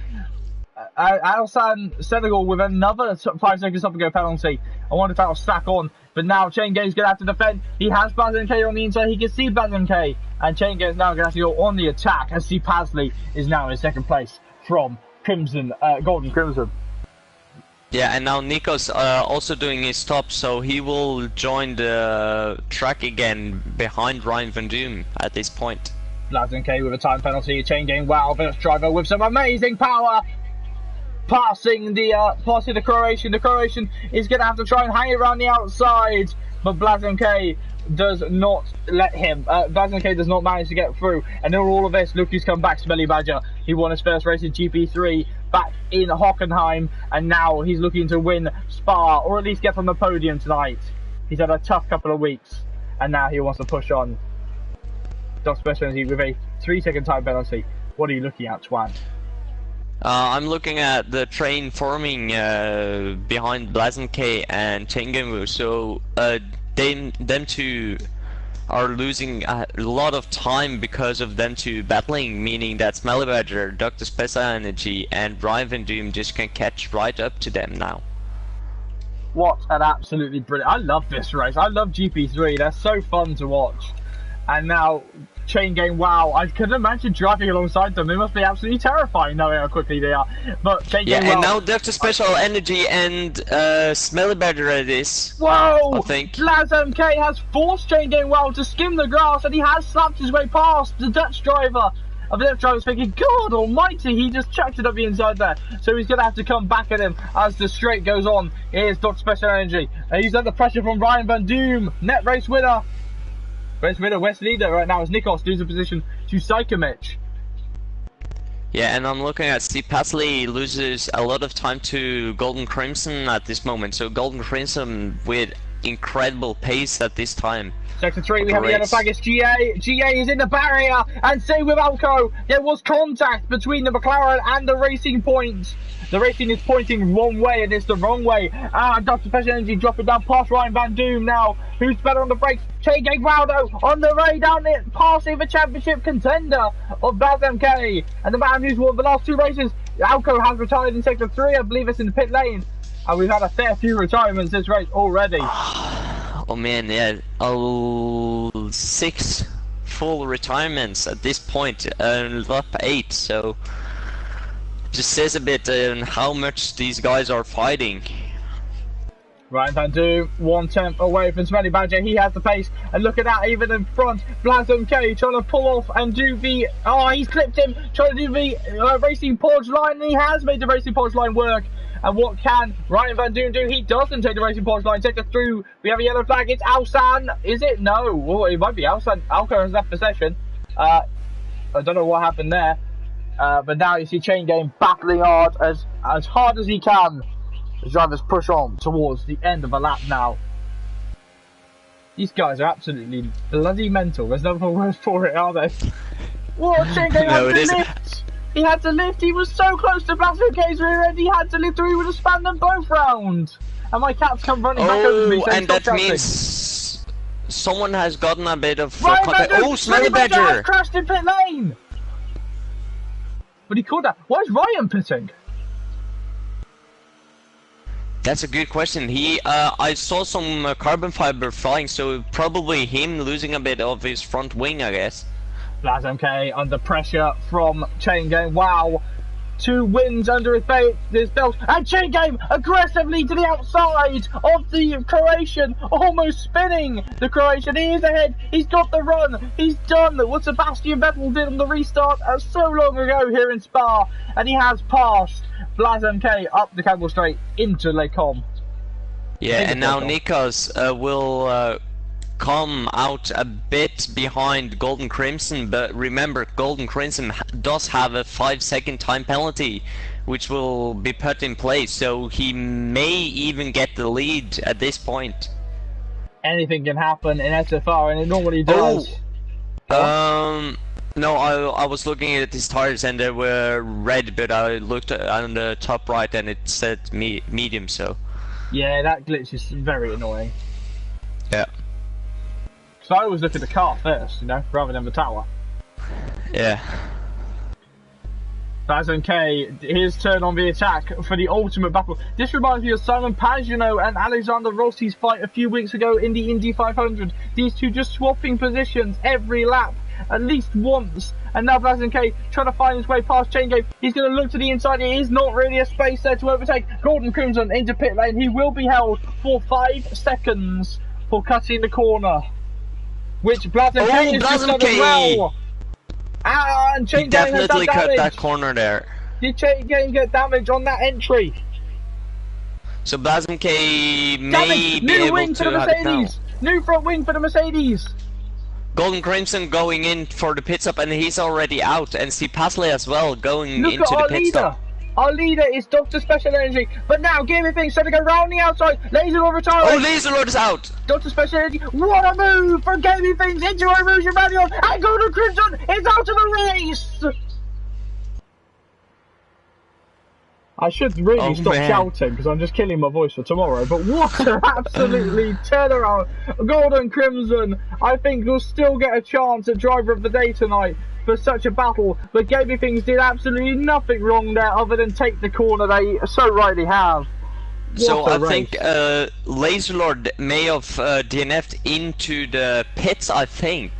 Alsan Senegal with another 5 seconds stop and go penalty. I wonder if that'll stack on. But now Chain Game's going to have to defend. He has BlazMK on the inside. He can see BlazMK. And Chain Game's now going to have to go on the attack. And C. Pasley is now in 2nd place from Golden Crimson. Yeah, and now Nico's also doing his stop, so he will join the track again behind Ryan Van Doom at this point. BlazMK with a time penalty. Chain Game, wow, first driver with some amazing power. Passing the Croatian. The Croatian is going to have to try and hang it around the outside, but BlazMK does not let him. BlazMK does not manage to get through. And in all of this, Lucas come back, Smelly Badger. He won his first race in GP3 back in Hockenheim, and now he's looking to win Spa, or at least get from the podium tonight. He's had a tough couple of weeks, and now he wants to push on. Dr. Best penalty with a 3-second time penalty. What are you looking at, Twan? I'm looking at the train forming behind BlazMK and Tengenwu, so them two are losing a lot of time because of them two battling, meaning that Smelly Badger, Dr. Special Energy and Ryan Van Doom just can catch right up to them now. What an absolutely brilliant... I love this race. I love GP3. They're so fun to watch. And now Chain Gang, wow, I couldn't imagine driving alongside them. They must be absolutely terrifying knowing how quickly they are. But Chain Gang, and now Dr. Special Energy and Smelly Badger it is. Whoa! I think. Blaz MK has forced Chain Gang well to skim the grass, and he has slapped his way past the Dutch driver. The Dutch driver's thinking, God almighty, he just chucked it up the inside there. So he's going to have to come back at him as the straight goes on. Here's Dr. Special Energy. And he's under pressure from Ryan Van Doom. Net race winner. Race winner, West leader right now as Nikos loses position to Psychomich. Yeah, and I'm looking at Steve Pasley loses a lot of time to Golden Crimson at this moment. So Golden Crimson with incredible pace at this time. Sector 3, we have a yellow flag, it's GA. GA is in the barrier, and same with Alco. There was contact between the McLaren and the Racing Point. The Racing is pointing one way, and it's the wrong way. Dr. Special Energy dropping down past Ryan Van Doom now. Who's better on the brakes? Chain Gang Waldo on the way down it, passing the championship contender of Baz MK. And the man who's won the last 2 races, Alco, has retired in Sector 3. I believe it's in the pit lane. And we've had a fair few retirements this race already. Oh man, yeah. 6 full retirements at this point, lap 8, so just says a bit on how much these guys are fighting. Ryan Van Doom, 1/10 away from Smelly Badger. He has the pace, and look at that, even in front. Blaz MK trying to pull off and do the. Oh, he's clipped him, trying to do the Racing Porch line, and he has made the Racing Porch line work. And what can Ryan Van Doom do? He doesn't take the Racing Porch line. Take it through. We have a yellow flag. It's Alsan. Is it? No. Oh, it might be Alsan. Alco has left possession. I don't know what happened there. But now you see Chain Gang battling hard as he can. The drivers push on towards the end of a lap now. These guys are absolutely bloody mental. There's no other word for it, are they? What? Chain Gang had to lift. He had to lift. He was so close to Blaz MK's rear end. He had to lift, or he would have spanned them both round. And my cat's come running back over me. So and that means someone has gotten a bit of contact. Oh, Smelly Badger crashed in pit lane. But he called that. Why is Ryan pitting? That's a good question. I saw some carbon fiber flying, so probably him losing a bit of his front wing, I guess. Blaz MK under pressure from Chain Gang. Wow. 2 wins under his belt. And Chain Gang aggressively to the outside of the Croatian. Almost spinning the Croatian. He is ahead. He's got the run. He's done what Sebastian Vettel did on the restart so long ago here in Spa. And he has passed Blaz MK up the Campbell Straight into Lake Com. Yeah, and now Nikos will come out a bit behind Golden Crimson, but remember, Golden Crimson does have a 5-second time penalty, which will be put in place, so he may even get the lead at this point. Anything can happen in SFR, and it normally does. No, I was looking at his tires and they were red, but I looked on the top right and it said medium, so. Yeah, that glitch is very annoying. Yeah. So I always look at the car first, rather than the tower. Yeah. Baz MK, his turn on the attack for the ultimate battle. This reminds me of Simon Pagenaud and Alexander Rossi's fight a few weeks ago in the Indy 500. These two just swapping positions every lap, at least once. And now Baz MK trying to find his way past Chain Gang. He's going to look to the inside. There is not really a space there to overtake. Golden Crimson into pit lane. He will be held for 5 seconds for cutting the corner. Which Blaz MK is just done as well. And Chain Gang has done damage. Definitely cut that corner there. Did Chain Gang get damage on that entry? So Blaz MK may be able to have it now. New front wing for the Mercedes. Golden Crimson going in for the pit stop, and he's already out. And Steve Pasley as well going into the pit stop. Our leader is Dr. Special Energy, but now Gp3 trying to go round the outside. Laserlord retiring. Oh, Laserlord is out. Dr. Special Energy, what a move for Gp3 into Erosion Manual, and Golden Crimson is out of the race. I should really stop shouting because I'm just killing my voice for tomorrow, but what an absolutely turnaround. Golden Crimson, I think, will still get a chance at Driver of the Day tonight for such a battle, but Gp3 did absolutely nothing wrong there other than take the corner they so rightly have. So I think Laserlord may have DNF'd into the pits, I think.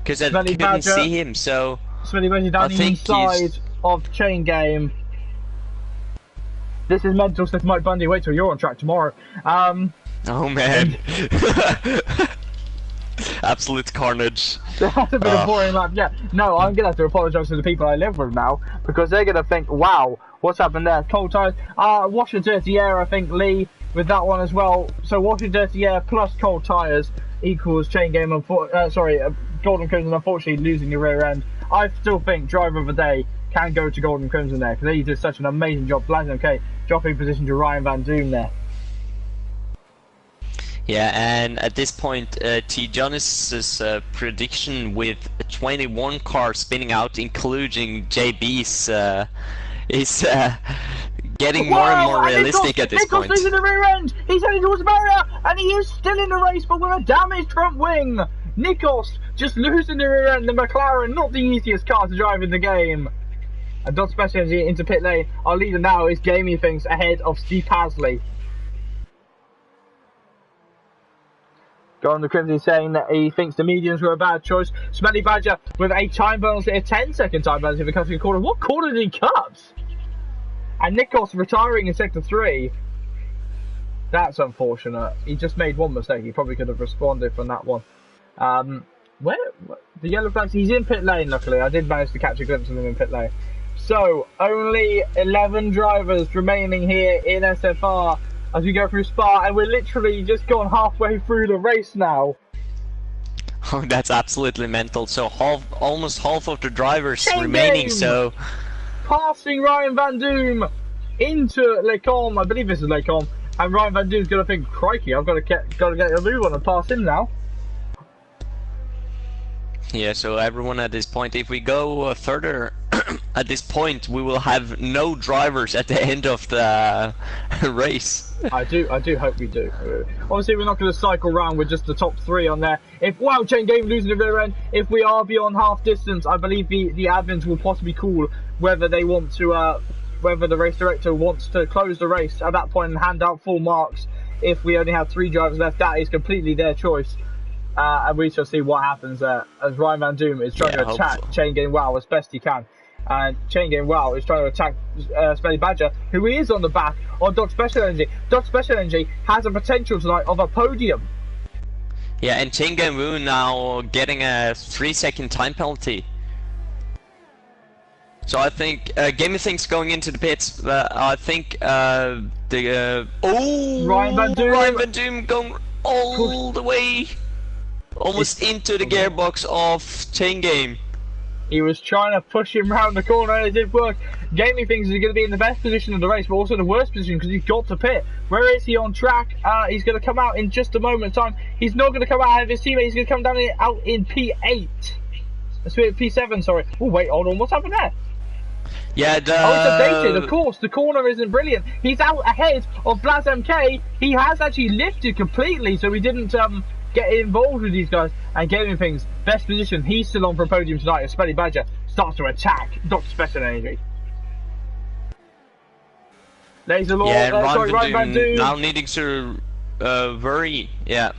because I Smelly couldn't Badger. see him. So Smelly Badger down the inside of Chain Game. This is mental stuff, Mike Bundy. Wait till you're on track tomorrow. Oh man. Absolute carnage. That's a bit of boring lap. Yeah, no, I'm gonna have to apologise to the people I live with now because they're gonna think, "Wow, what's happened there?" Cold tyres. Wash and dirty air. I think Lee with that one as well. So wash and dirty air plus cold tyres equals Chain Game. Golden Crimson unfortunately losing the rear end. I still think driver of the day can go to Golden Crimson there because they did such an amazing job. Blazen okay, dropping position to Ryan Van Doom there. Yeah, and at this point, T. Jonas' prediction with 21 cars spinning out, including JB's, is getting more and more realistic at this point. Nichols losing the rear end. He's heading towards the barrier, and he is still in the race, but with a damaged front wing. Nichols just losing the rear end. The McLaren, not the easiest car to drive in the game. And Dot Special Energy into pit lane. Our leader now is Gaming Things ahead of Steve Pasley. Golden Crimson saying that he thinks the mediums were a bad choice. Smelly Badger with a time penalty, a 10-second time penalty if it comes to the corner. What corner did he cut? And Nichols retiring in sector 3. That's unfortunate. He just made one mistake. He probably could have responded from that one. Where the yellow flags? He's in pit lane. Luckily, I did manage to catch a glimpse of him in pit lane. So only 11 drivers remaining here in SFR. As we go through Spa, and we're literally just gone halfway through the race now. Oh, that's absolutely mental. So almost half of the drivers Chain remaining. Game. So Passing Ryan Van Doom into Lecombe, I believe this is Lecombe, and Ryan Van Doom's gonna think, crikey, I've got to get a move on and pass him now. yeah, so everyone at this point, if we go further at this point, we will have no drivers at the end of the race. I do hope we do. Obviously, we're not going to cycle round with just the top 3 on there. If Chain Game losing the rear end, if we are beyond half distance, I believe the admins will possibly call whether they want to, whether the race director wants to close the race at that point and hand out full marks. If we only have 3 drivers left, that is completely their choice. And we shall see what happens there as Ryan Van Doom is trying to attack Chain Game Wow as best he can. And Chain Game Wow is trying to attack Smelly Badger, who is on the back on Dot Special Energy. Dot Special Energy has a potential tonight of a podium. Yeah, and Chain Game Wu now getting a 3-second time penalty. So I think Gaming Things going into the pits. I think Ryan Van Doom going all the way, almost into the gearbox of Chain Game. He was trying to push him round the corner and it did work. Gaming Things is going to be in the best position of the race, but also the worst position because he's got to pit. Where is he on track? He's going to come out in just a moment's time. He's not going to come out ahead of his teammate. He's going to come down out in P8. P7, sorry. Oh, wait, hold on. What's happened there? Yeah, it's updated, of course. The corner isn't brilliant. He's out ahead of Blaz MK. He has actually lifted completely, so he didn't get involved with these guys. And Gaming Things, best position. He's still on for a podium tonight as Smelly Badger starts to attack Dr. Special Energy. Laser Law, Ryan Van Doom now needing to worry. Yeah.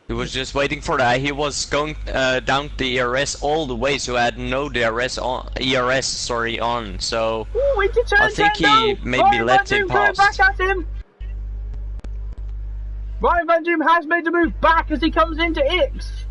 He was just waiting for that. He was going down the ERS all the way, so I had no ERS on. So ooh, I think he maybe let him pass. Back at him. Ryan Van Doom has made the move back as he comes into X.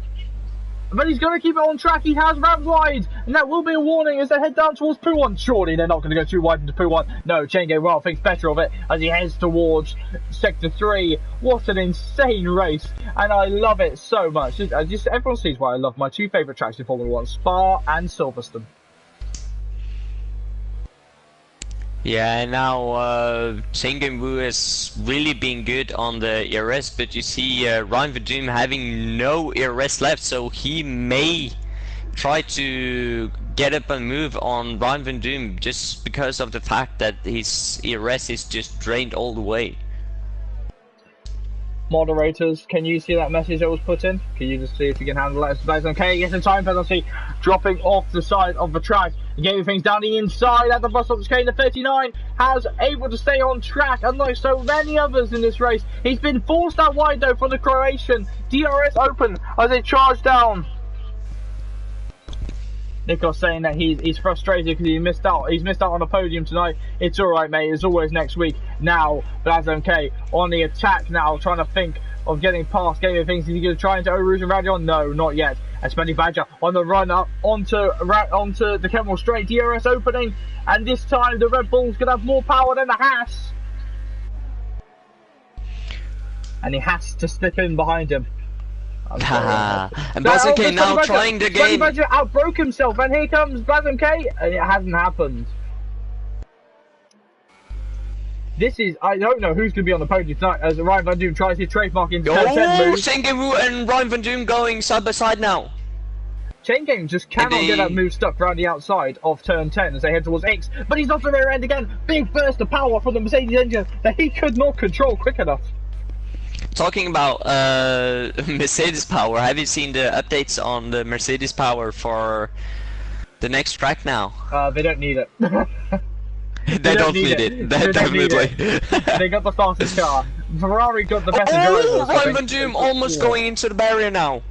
But he's going to keep it on track. He has ramped wide. And that will be a warning as they head down towards P1. Surely they're not going to go too wide into P1. No, Chain Game Well thinks better of it as he heads towards Sector 3. What an insane race. And I love it so much. Everyone sees why I love my 2 favourite tracks in Formula 1. Spa and Silverstone. Yeah, and now Chain Game Wu has really been good on the ERS, but you see Ryan Van Doom having no ERS left, so he may try to get up and move on Ryan Van Doom just because of the fact that his ERS is just drained all the way. Moderators, can you see that message that was put in? Can you just see if you can handle that? Okay, gets a time penalty, dropping off the side of the track. Gaming Things down the inside at the bus stop. The 39 has able to stay on track, unlike so many others in this race. He's been forced out wide though from the Croatian. DRS open as they charge down Nicholas saying that he's frustrated because he missed out. He's missed out on a podium tonight. It's all right, mate. It's always next week. Now, BlazMK on the attack now, trying to think of getting past Game of Things. Is he going to try into Rouge and Radion? No, not yet. And Spenny Badger on the run up onto the Kemmel Straight. DRS opening, and this time the Red Bull's going to have more power than the Haas. And he has to slip in behind him. And BlazMK now trying the game. Badger outbroke himself, and here comes BlazMK, and it hasn't happened. This is, I don't know who's going to be on the podium tonight as Ryan Van Doom tries his trademark into turn 10 move. Shingeru and Ryan Van Doom going side by side now. Chain Gang just cannot get that move stuck around the outside of turn 10 as they head towards X, but he's off the rear end again. Big burst of power from the Mercedes engine that he could not control quick enough. Talking about Mercedes power, have you seen the updates on the Mercedes power for the next track now? They don't need it. They don't need it. Definitely. They got the fastest car. Ferrari got the best drivers. Ryan Van Doom almost going into the barrier now.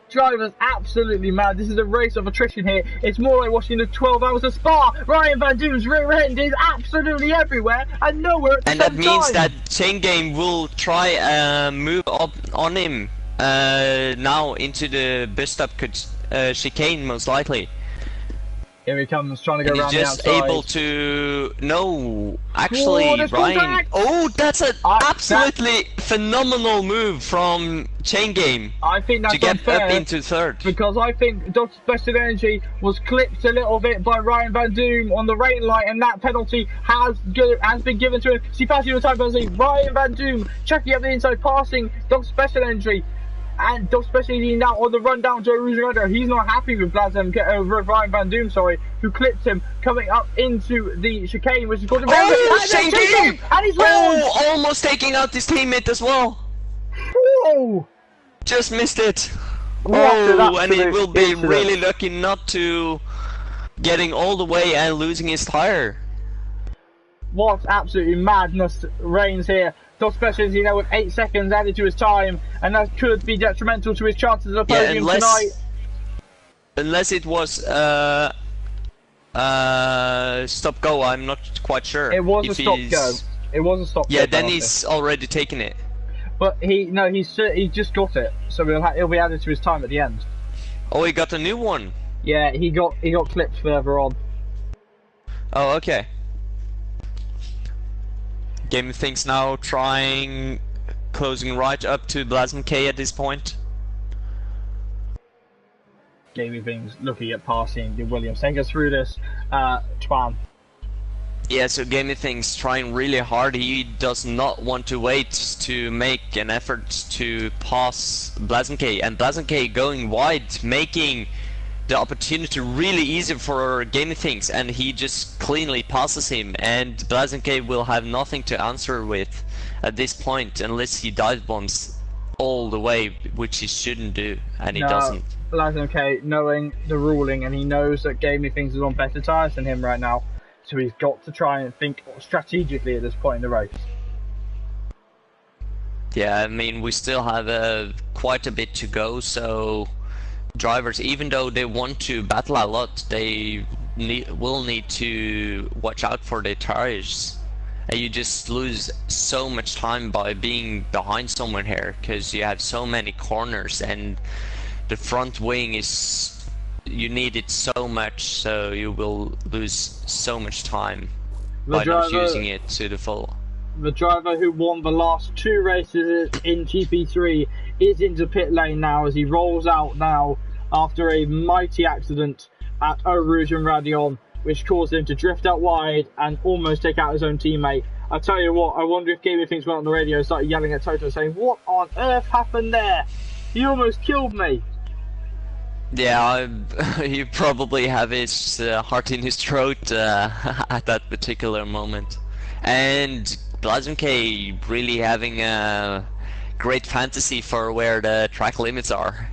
Drivers absolutely mad. This is a race of attrition here. It's more like watching the 12 hours of Spa. Ryan Van Doom's rear end is absolutely everywhere and nowhere at the same time. And that means that Chain Game will try move up on him now into the bus stop chicane most likely. Here he comes, trying to go around the outside. He's just able to... No, actually, Ryan... Oh, that's an absolutely phenomenal move from Chain Game. I think that's to get unfair, up into third. Because I think Dr. Special Energy was clipped a little bit by Ryan Van Doom on the rain light, and that penalty has been given to him. See, passing the time penalty. Ryan Van Doom checking up the inside, passing Dr. Special Energy. And Dr. Special Energy now on the run down to a Rouge Rider. He's not happy with Ryan Van Doom, who clipped him coming up into the chicane, which is called Shane Game! And he's round! Almost taking out his teammate as well. Whoa! Just missed it. Oh, and he will be really lucky not to getting all the way and losing his tire. What absolutely madness reigns here. Dr. Special Energy now with 8 seconds added to his time, and that could be detrimental to his chances of the podium tonight. Unless it was stop go, I'm not quite sure. It was a stop go. It was a stop go. Yeah, then he's already taken it. But he just got it, so he'll be added to his time at the end. Oh, he got a new one. Yeah, he got clipped further on. Oh, okay. Game of Things now closing right up to BlazMK at this point. Game of Things looking at passing the Williams. Take us through this, Twan. Yeah, so Game of Things trying really hard. He does not want to wait to make an effort to pass BlazMK, and BlazMK going wide, making the opportunity really easy for Game of Things, and he just cleanly passes him, and BlazMK will have nothing to answer with at this point unless he dive bombs all the way, which he shouldn't do, and he doesn't. BlazMK, knowing the ruling, and he knows that Game of Things is on better tires than him right now, so he's got to try and think strategically at this point in the race. Yeah, I mean, we still have quite a bit to go, so drivers, even though they want to battle a lot, they will need to watch out for their tires. And you just lose so much time by being behind someone here, because you have so many corners, and the front wing is... You need it so much, so you will lose so much time by not using it to the full. The driver who won the last 2 races in GP3 is into pit lane now as he rolls out now after a mighty accident at Eau Rouge and Radion, which caused him to drift out wide and almost take out his own teammate. I tell you what, I wonder if Game of Things went on the radio and started yelling at Toto saying, "What on earth happened there? He almost killed me." Yeah, he probably have his heart in his throat at that particular moment. And BlazMK really having a great fantasy for where the track limits are.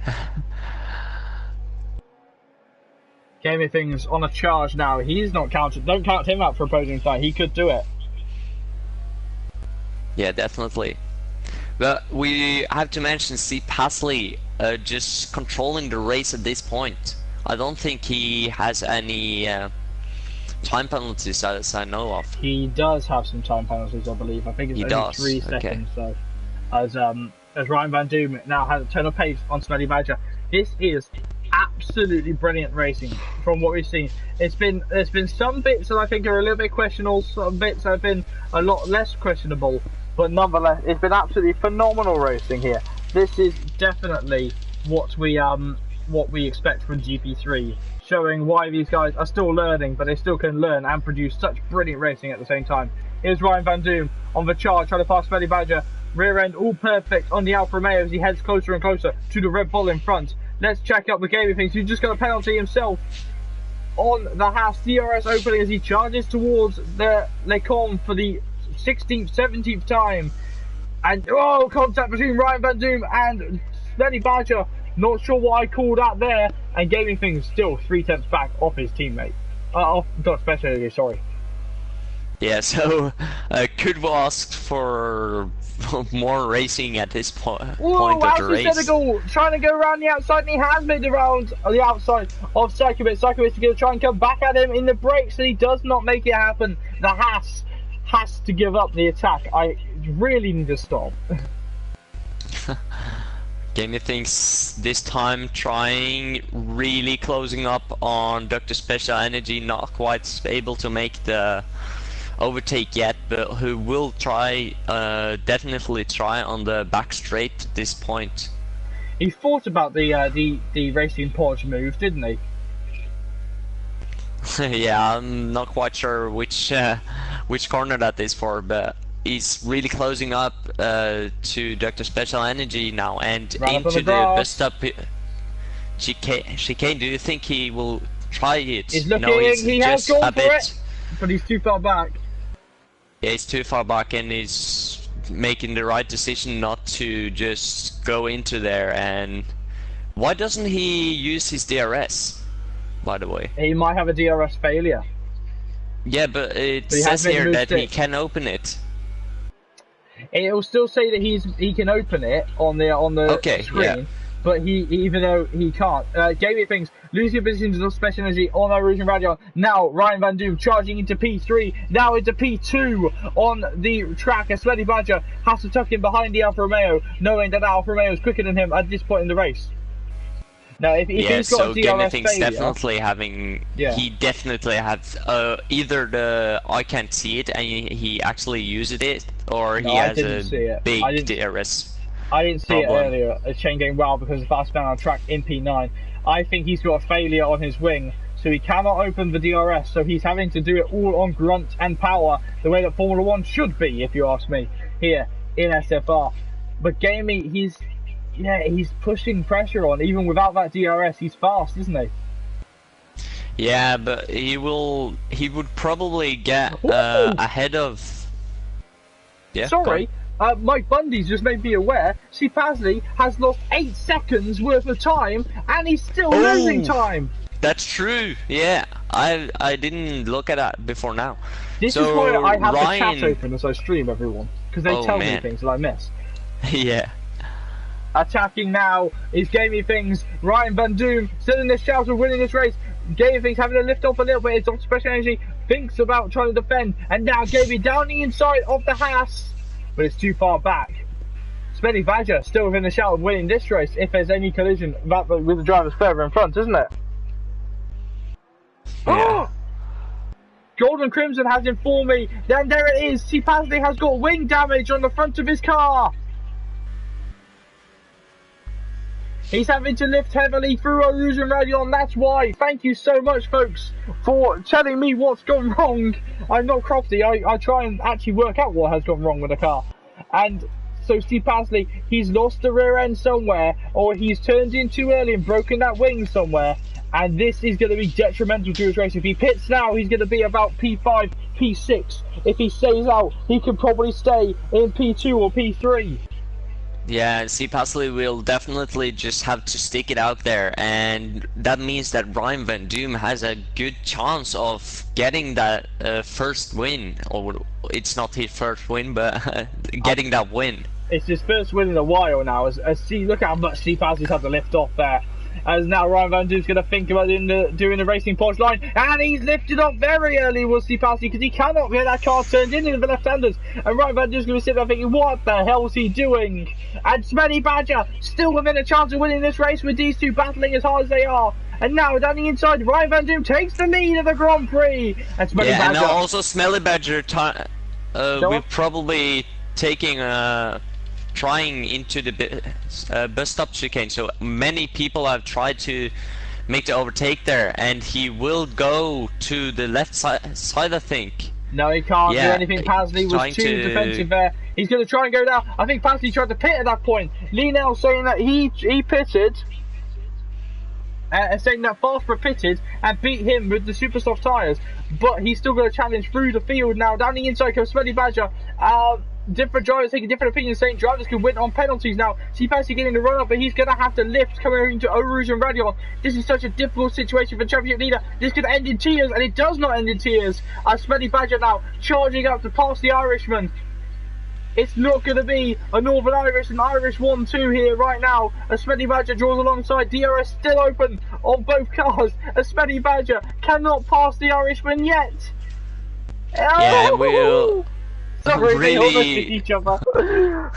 Game of Things on a charge now. He's not counted. Don't count him out for a podium fight. He could do it. Yeah, definitely. But we have to mention Steve Pasley just controlling the race at this point. I don't think he has any time penalties as I know of. He does have some time penalties, I believe. I think it's only 3 seconds. So, as Ryan Van Doom now has a turn of pace on Smelly Badger. This is absolutely brilliant racing from what we've seen. There's been some bits that I think are a little bit questionable, some bits that have been a lot less questionable, but nonetheless, it's been absolutely phenomenal racing here. This is definitely what we expect from GP3, showing why these guys are still learning, but they still can learn and produce such brilliant racing at the same time. Here's Ryan Van Doom on the charge, trying to pass Smelly Badger. Rear end all perfect on the Alfa Romeo as he heads closer and closer to the Red Bull in front. Let's check out the gaming things. He's just got a penalty himself on the Haas. DRS opening as he charges towards the Lecon for the 16th, 17th time. And oh, contact between Ryan Van Doom and Smelly Badger. Not sure what I called out there. And gaming things still 3/10 back off his teammate. Off Dr. Special, sorry. Yeah, so could we ask for more racing at this point of the race? Senegal trying to go around the outside, and he has made the round on the outside of Sakowicz. Sakowicz is going to try and come back at him in the brakes, and he does not make it happen. The Haas has to give up the attack. I really need to stop. Gamey thinks this time trying really closing up on Dr. Special Energy, not quite able to make the overtake yet, but who will try, definitely try on the back straight at this point. He thought about the racing Porsche move, didn't he? Yeah, I'm not quite sure which corner that is for, but he's really closing up to Dr. Special Energy now and into the bus stop chicane. Do you think he will try it? He's looking, no, he has gone for it, but he's too far back. Yeah, he's too far back, and he's making the right decision not to just go into there. And why doesn't he use his DRS, by the way? He might have a DRS failure. Yeah, but it says here that he can open it. It will still say that he can open it on the screen. Yeah. But even though he can't, gaming things, losing position to Special Energy on our Rouge and Radion. Now Ryan Van Doom charging into P3, now into P2 on the track. As Smelly Badger has to tuck in behind the Alfa Romeo, knowing that Alfa Romeo is quicker than him at this point in the race. Now, if he's got a DRS failure, definitely having, he definitely has either the I can't see it and he actually uses it, or he has a big DRS. I didn't see it earlier. It's chain going well because the fast man on track in P9. I think he's got a failure on his wing, so he cannot open the DRS. So he's having to do it all on grunt and power, the way that Formula 1 should be, if you ask me, here in SFR. But Gamey, he's pushing pressure on. Even without that DRS, he's fast, isn't he? Yeah, but he would probably get ahead of. Yeah. Sorry. Mike Bundy's just made me aware Pasley has lost 8 seconds worth of time, and he's still losing time. That's true. Yeah, I didn't look at that before now. This is why I have the chat open as I stream, everyone, because they tell me things that I miss. Yeah. Attacking now is Gaming Things. Ryan Van Doom still in the shout of winning this race. Gaming Things having to lift off a little bit. It's on Special Energy. Thinks about trying to defend, and now Gaming down the inside of the Haas. But it's too far back. Smelly Badger still within the shout of winning this race if there's any collision with the drivers further in front, isn't it? Yeah. Golden Crimson has informed me. Then there it is. Pasley has got wing damage on the front of his car. He's having to lift heavily through a Rouge and Radion. That's why. Thank you so much, folks, for telling me what's gone wrong. I'm not crafty. I try and actually work out what has gone wrong with the car. And so Pasley, he's lost the rear end somewhere, or he's turned in too early and broken that wing somewhere. And this is going to be detrimental to his race. If he pits now, he's going to be about P5, P6. If he stays out, he can probably stay in P2 or P3. Yeah, Pasley will definitely just have to stick it out there, and that means that Ryan Van Doom has a good chance of getting that first win. Or it's not his first win, but getting that win. It's his first win in a while now. Look how much Pasley's had to lift off there. as now Ryan Van Doom's going to think about doing the racing Porsche line, and he's lifted up very early, was Passi, because he cannot get that car turned into the left-handers, and Ryan Van Doom's going to sit there thinking, what the hell is he doing? And Smelly Badger still within a chance of winning this race with these two battling as hard as they are. And now down the inside, Ryan Van Doom takes the lead of the Grand Prix. And Smelly Badger. And now also Smelly Badger, we're probably taking trying into the bus stop chicane. So many people have tried to make the overtake there, and he will go to the left side, I think. No, he can't do anything. Pasley was too defensive there. He's going to try and go down. I think Pasley tried to pit at that point. Lienel saying that he pitted. Saying that Fastborough pitted and beat him with the super soft tyres, but he's still got a challenge through the field now. Down the inside comes Smelly Badger. Different drivers taking different opinions, saying drivers can win on penalties now. Passi getting the run up, but he's going to have to lift coming into Eau Rouge and Radion. This is such a difficult situation for championship leader. This could end in tears, and it does not end in tears. Smelly Badger now charging up to pass the Irishman. It's not going to be a Northern Irish and Irish 1-2 here right now. A Smelly Badger draws alongside. DRS still open on both cars. A Smelly Badger cannot pass the Irishman yet. Yeah, we'll sorry, they almost hit each other.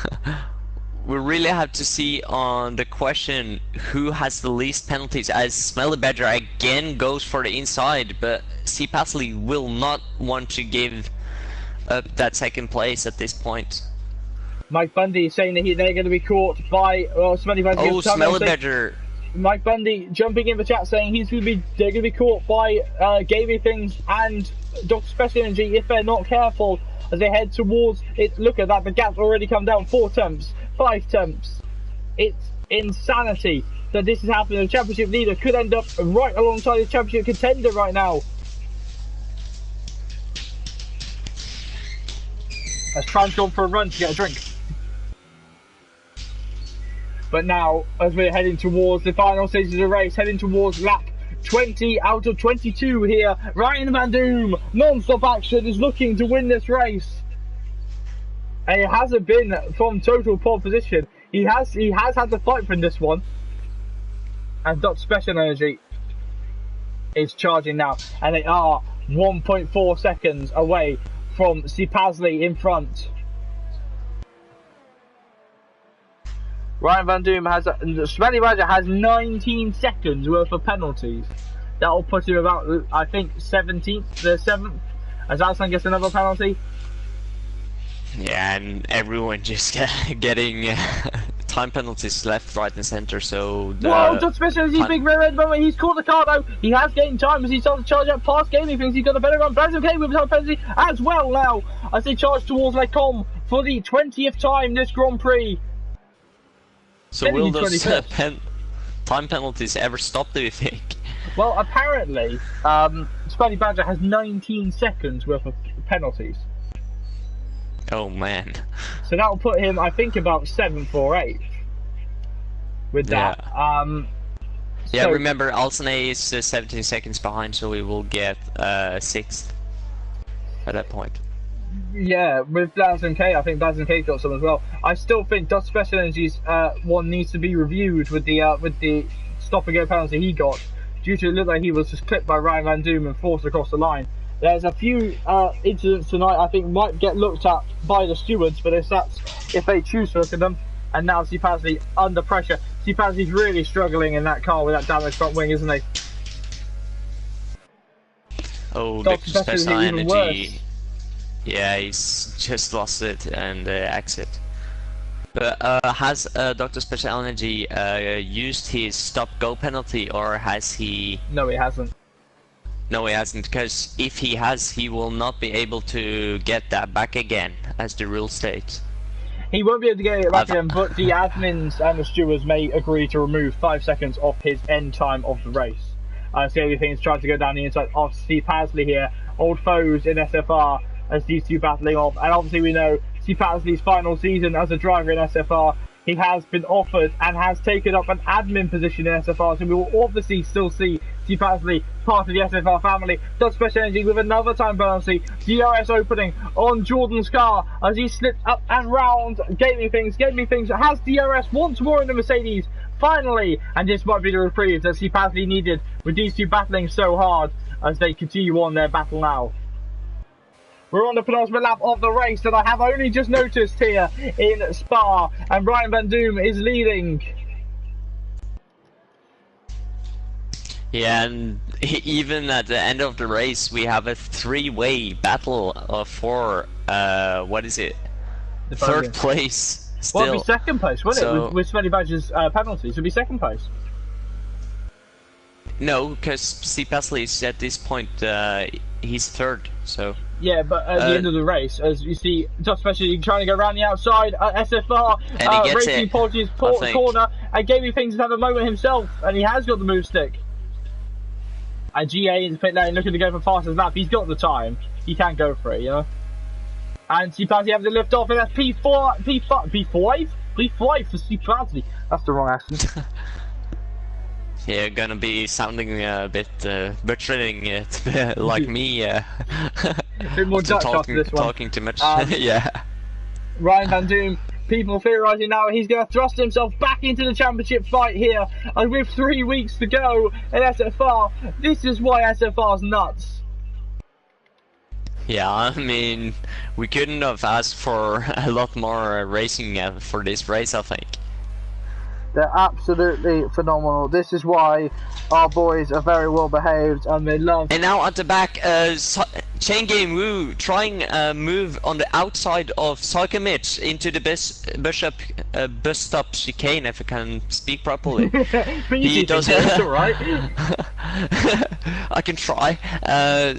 We really have to see on the question who has the least penalties, as Smelly Badger again goes for the inside, but Pasley will not want to give up that second place at this point. Mike Bundy is saying that they're going to be caught by Smelly Badger. Oh, Smelly Badger. Mike Bundy jumping in the chat saying they're going to be caught by Gaming Things and Dr. Special Energy if they're not careful as they head towards it. Look at that, the gap's already come down 4 tenths, 5 tenths. It's insanity that this is happening. The championship leader could end up right alongside the championship contender right now. As Tran's gone for a run to get a drink. But now, as we're heading towards the final stages of the race, heading towards lap 20 out of 22 here, Ryan Van Doom, non-stop action, is looking to win this race. And it hasn't been from total pole position. He has had to fight for this one. And Dr. Special Energy is charging now. And they are 1.4 seconds away from Pasley in front. Ryan Van Doom has, Smelly Badger has 19 seconds worth of penalties. That will put him about, I think, 17th, the 7th, as Alsan gets another penalty. Yeah, and everyone just getting time penalties left, right and centre, so... Whoa, Dr. Special is his big rear end moment. He's caught the car though. He has gained time as he starts to charge up past Gaming Things. He's got a better run. Belgium K with time penalty as well now, as they charge towards Lecom for the 20th time this Grand Prix. So will those time penalties ever stop, do you think? Well, apparently, Smelly Badger has 19 seconds worth of penalties. Oh man. So that will put him, I think, about 7th or 8th with that. Yeah, so, remember, Alsane is 17 seconds behind, so we will get 6th at that point. Yeah, with Blazon K, I think Blazon K got some as well. I still think Dot Special Energy's one needs to be reviewed with the stop and go penalty he got, due to it looked like he was just clipped by Ryan Van Doom and forced across the line. There's a few incidents tonight I think might get looked at by the stewards, but if they choose to look at them. And now Pasley under pressure. Pasley's really struggling in that car with that damaged front wing, isn't he? Oh, Dr. Special Energy. Yeah, he's just lost it and exit. But has Dr. Special Energy used his stop-go penalty, or has he... No, he hasn't. No, he hasn't, because if he has, he will not be able to get that back again, as the rule states. He won't be able to get it back again, but the admins and the stewards may agree to remove 5 seconds off his end time of the race. So the only thing is trying to go down the inside of Steve Pasley here. Old foes in SFR as these two battling off. And obviously we know Steve Pasley's final season as a driver in SFR. He has been offered and has taken up an admin position in SFR. So we will obviously still see Steve Pasley part of the SFR family. Does Special Energy with another time penalty. DRS opening on Jordan's car as he slipped up and round Gaming Things. Gaming Things has DRS once more in the Mercedes finally, and this might be the reprieve that Passley needed with these two battling so hard as they continue on their battle now. We're on the penultimate lap of the race that I have only just noticed here in Spa, and Ryan Van Doom is leading. Yeah, and even at the end of the race, we have a three-way battle for what is it? The third place. Still. Well, it'd be second place, wouldn't it? With Smelly Badger's penalties, it'd be second place. No, because Steve Pasley is at this point he's third. So. Yeah, but at the end of the race, as you see, just especially trying to go around the outside, SFR racing Portuguese corner, and Gp3 thinks to have a moment himself, and he has got the move stick. And GA in the pit lane looking to go for fastest lap. He's got the time. He can go for it, you know. And Passley having to lift off, and that's P5 for Passley. That's the wrong accent. Yeah, gonna be sounding a bit butchering it, like me. A bit more Dutch after this one. Talking too much. Yeah. Ryan Van Doom, people theorising now he's going to thrust himself back into the championship fight here, and with 3 weeks to go at SFR, this is why SFR's nuts. Yeah, I mean, we couldn't have asked for a lot more racing for this race, I think. They're absolutely phenomenal. This is why our boys are very well behaved and they love. And now at the back, Chain Game Woo trying move on the outside of Psychomich into the bus stop chicane, if I can speak properly. He does it, alright. I can try.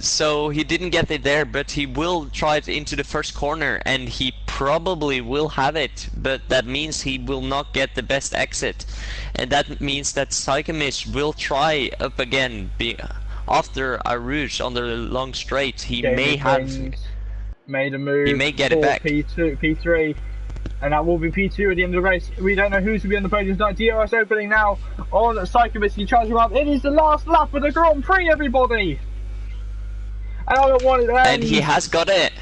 So he didn't get it there, but he will try it into the first corner, and he probably will have it. But that means he will not get the best exit, and that means that Psychomich will try up again. After a rouge on the long straight, he may have made a move. He may get it back. P3, and that will be P2 at the end of the race. We don't know who's to be on the podium tonight. DRS opening now on Psychomich. He tries to run. It is the last lap of the Grand Prix, everybody. And I don't want it to end. And he has got it.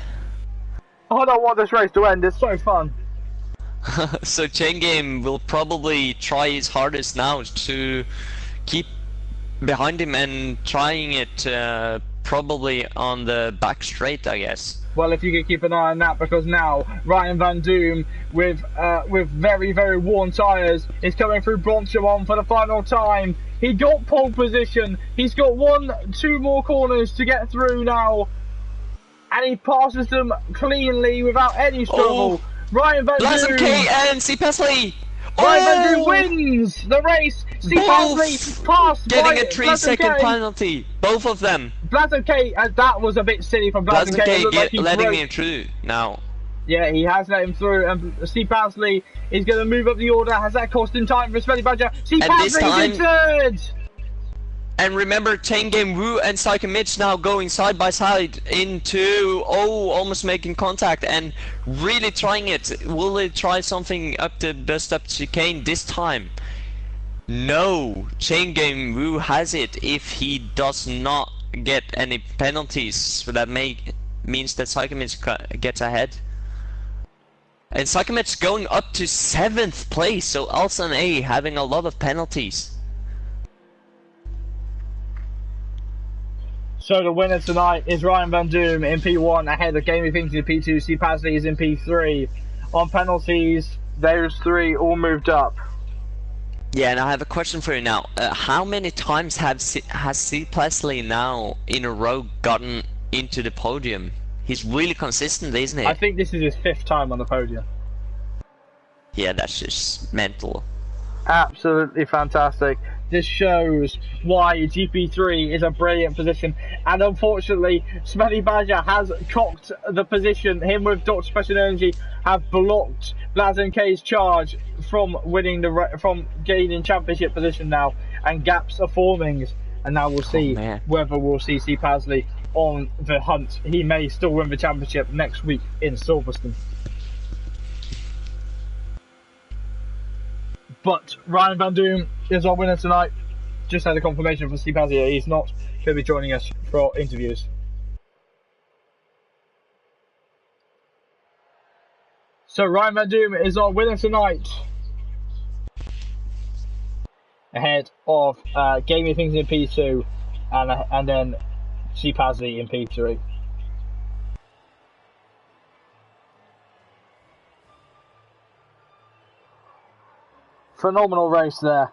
I don't want this race to end. It's so fun. So Chain Game will probably try his hardest now to keep behind him and trying it probably on the back straight, I guess. Well, if you could keep an eye on that, because now Ryan Van Doom with very, very worn tyres is coming through Bronchemont for the final time. He got pole position. He's got 2 more corners to get through now, and he passes them cleanly without any struggle. Ryan Van Doom and C. Pasley. Ryan Van Doom wins the race. Steve Pasley passed getting a 3-second penalty. Both of them. Blazo K, that was a bit silly from Blazo K. Letting him through now. Yeah, he has let him through, and Steve Pasley is going to move up the order. Has that cost him time for Smelly Badger? Steve Pasley is in third. And remember, Chain Game Woo and Psychomich now going side by side into, almost making contact and really trying it. Will they try something up the bust up chicane this time? No, Chain Game Woo has it if he does not get any penalties. So that means that Psychomich gets ahead. And Psychomich going up to 7th place, so Alsan A having a lot of penalties. So the winner tonight is Ryan Van Doom in P1 ahead of Gamey Things in P2. Steve Pasley is in P3. On penalties, those 3 all moved up. Yeah, and I have a question for you now. How many times has Steve Pasley now in a row gotten into the podium? He's really consistent, isn't he? I think this is his 5th time on the podium. Yeah, that's just mental. Absolutely fantastic. This shows why Gp3 is a brilliant position, and unfortunately Smelly Badger has cocked the position. Him with Dr. Special Energy have blocked Blaz K's charge from gaining championship position now, and gaps are forming, and now we'll see whether we'll see C. Pasley on the hunt. He may still win the championship next week in Silverstone. But Ryan Van Doom is our winner tonight. Just had a confirmation from Steve Pasley. He's not going to be joining us for interviews. So Ryan Van Doom is our winner tonight. ahead of Gaming Things in P2 and then Gp3 in P3. Phenomenal race there.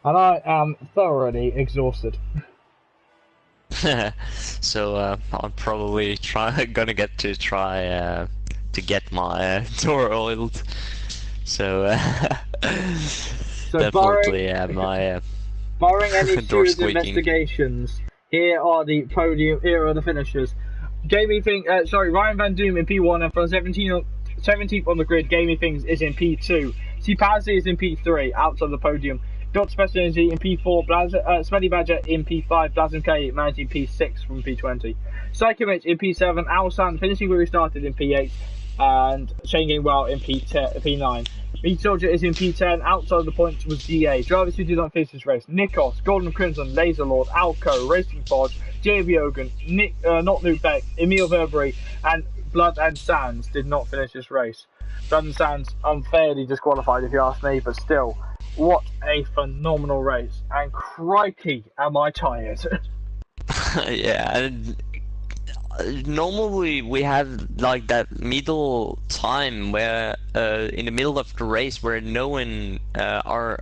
And I am thoroughly exhausted. So I'm probably gonna get to try to get my door oiled. So, definitely barring any door serious squeaking. investigations, here are the podium. Here are the finishers. Ryan Van Doom in P1 and from 17th on the grid. Gaming Things is in P2. Pazzi is in P3, outside the podium. Dot Special Energy in P4, Smelly Badger in P5, Blasm K managing P6 from P20. Psychomich in P7, Alsan finishing where he started in P8, and Shane Gainwell in P9. Meat Soldier is in P10, outside of the points was GA. Drivers who did not finish this race: Nikos, Golden Crimson, Laser Lord, Alco, Racing Podge, JB Ogan, Not Luke Beck, Emil Verbery, and Blood and Sands did not finish this race. Blood and Sands unfairly disqualified if you ask me, but still, what a phenomenal race, and crikey am I tired. Yeah, and normally we have like that middle time where in the middle of the race where no one are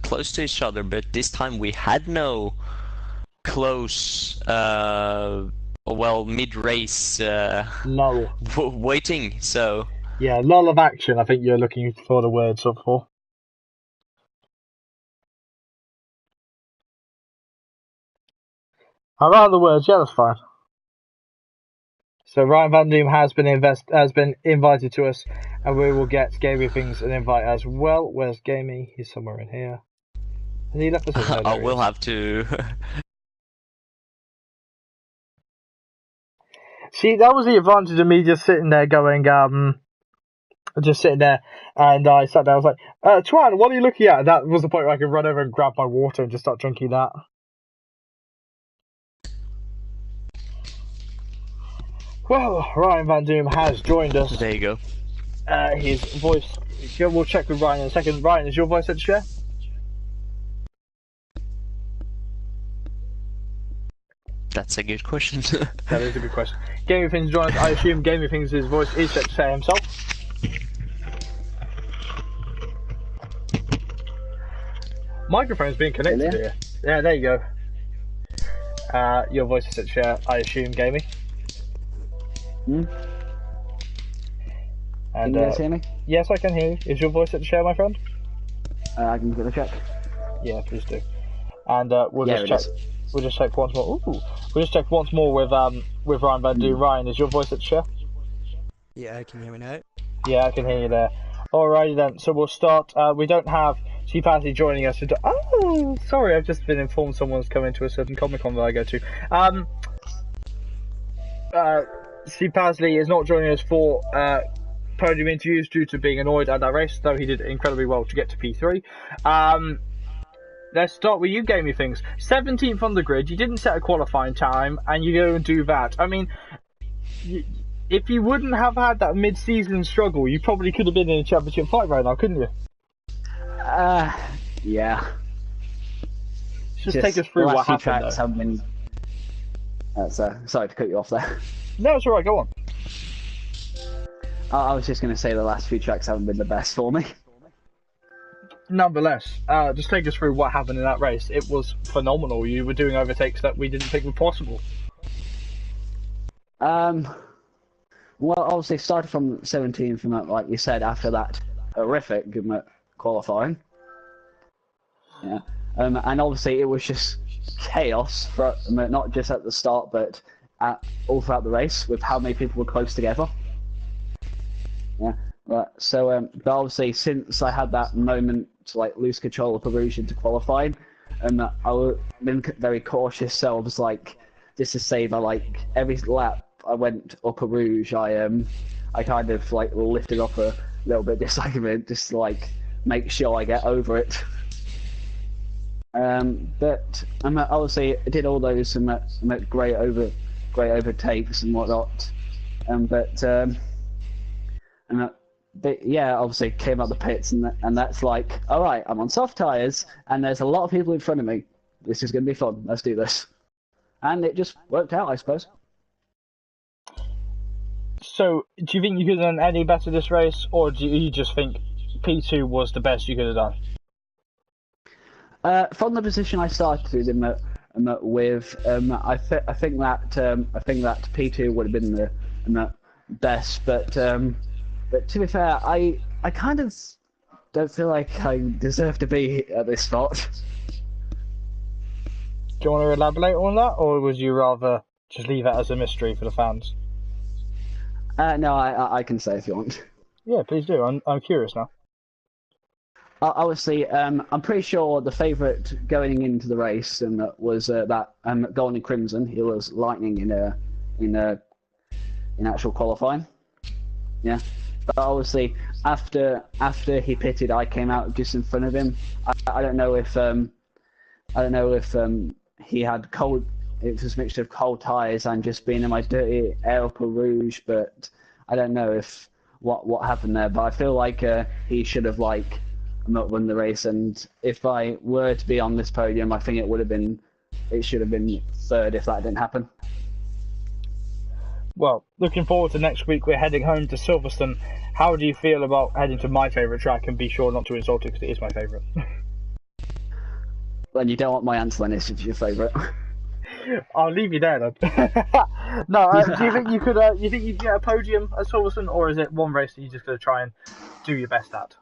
close to each other, but this time we had no close mid-race lull waiting, so yeah, lull of action, I think you're looking for the words up for. I rather the words, yeah, that's fine. So Ryan Van Doom has been invited to us, and we will get Gamey Things an invite as well. Where's Gamey? He's somewhere in here. Has he left us? I will have to. See, that was the advantage of me just sitting there going, and I sat there. I was like, Twan, what are you looking at? That was the point where I could run over and grab my water and just start drinking that. Well, Ryan Van Doom has joined us. There you go. His voice. We'll check with Ryan in a second. Ryan, is your voice set to share? That's a good question. That is a good question. Gaming Things joins us. I assume Gaming Things' voice is set to share himself. Microphone's being connected here. Yeah, there you go. Your voice is set to share, I assume, Gaming. Hmm? And, can you guys hear me? Yes, I can hear you. Is your voice set to share, my friend? I can give it a check. Yeah, please do. And we'll just check once more. Ooh, we'll just check once more with Ryan Van Doom. Ryan, is your voice set to share? Yeah, can you hear me now? Yeah, I can hear you there. Alrighty then. So we'll start. We don't have Gp3 joining us. Oh, sorry, I've just been informed someone's coming to a certain Comic-Con that I go to. Gp3 is not joining us for podium interviews due to being annoyed at that race, though he did incredibly well to get to P3. Let's start with you, Gaming Things. 17th on the grid, you didn't set a qualifying time, and you go and do that. I mean, if you wouldn't have had that mid-season struggle, you probably could have been in a championship fight right now, couldn't you? Yeah. Just take us through what happened, though. Been... sorry to cut you off there. No, it's alright, go on. I was just going to say the last few tracks haven't been the best for me. Nonetheless, just take us through what happened in that race. It was phenomenal. You were doing overtakes that we didn't think were possible. Well, obviously started from 17th, and like you said, after that horrific qualifying. Yeah, and obviously it was just chaos for not just at the start, but all throughout the race with how many people were close together. Yeah, right. So, but obviously since I had that moment to like lose control of Perugia into qualifying, I've been very cautious. So I was like, just to save, every lap I went up a rouge, I kind of like lifted up a little bit just to like make sure I get over it. But obviously I did all those great overtakes and whatnot. yeah, obviously came out the pits, and that's like, all right, I'm on soft tires, and there's a lot of people in front of me. This is going to be fun. Let's do this. And it just worked out, I suppose. So, do you think you could have done any better this race, or do you just think P2 was the best you could have done? From the position I started in with, I think that P2 would have been the best, but to be fair, I kind of don't feel like I deserve to be at this spot. Do you want to elaborate on that, or would you rather just leave it as a mystery for the fans? No, I can say if you want. Yeah, please do. I'm curious now. Obviously, I'm pretty sure the favourite going into the race was that Golden Crimson. He was lightning in actual qualifying. Yeah, but obviously after he pitted, I came out just in front of him. I don't know if he had cold. It was a mixture of cold tyres and just being in my dirty Air Rouge, but I don't know if what happened there. But I feel like he should have won the race, and if I were to be on this podium, I think it should have been third if that didn't happen. Well, looking forward to next week. We're heading home to Silverstone. How do you feel about heading to my favourite track? And be sure not to insult it because it is my favourite. Well, you don't want my answer then, it's your favourite. I'll leave you there then. No, do you think you could? You think you'd get a podium at Silverstone, or is it one race that you're just going to try and do your best at?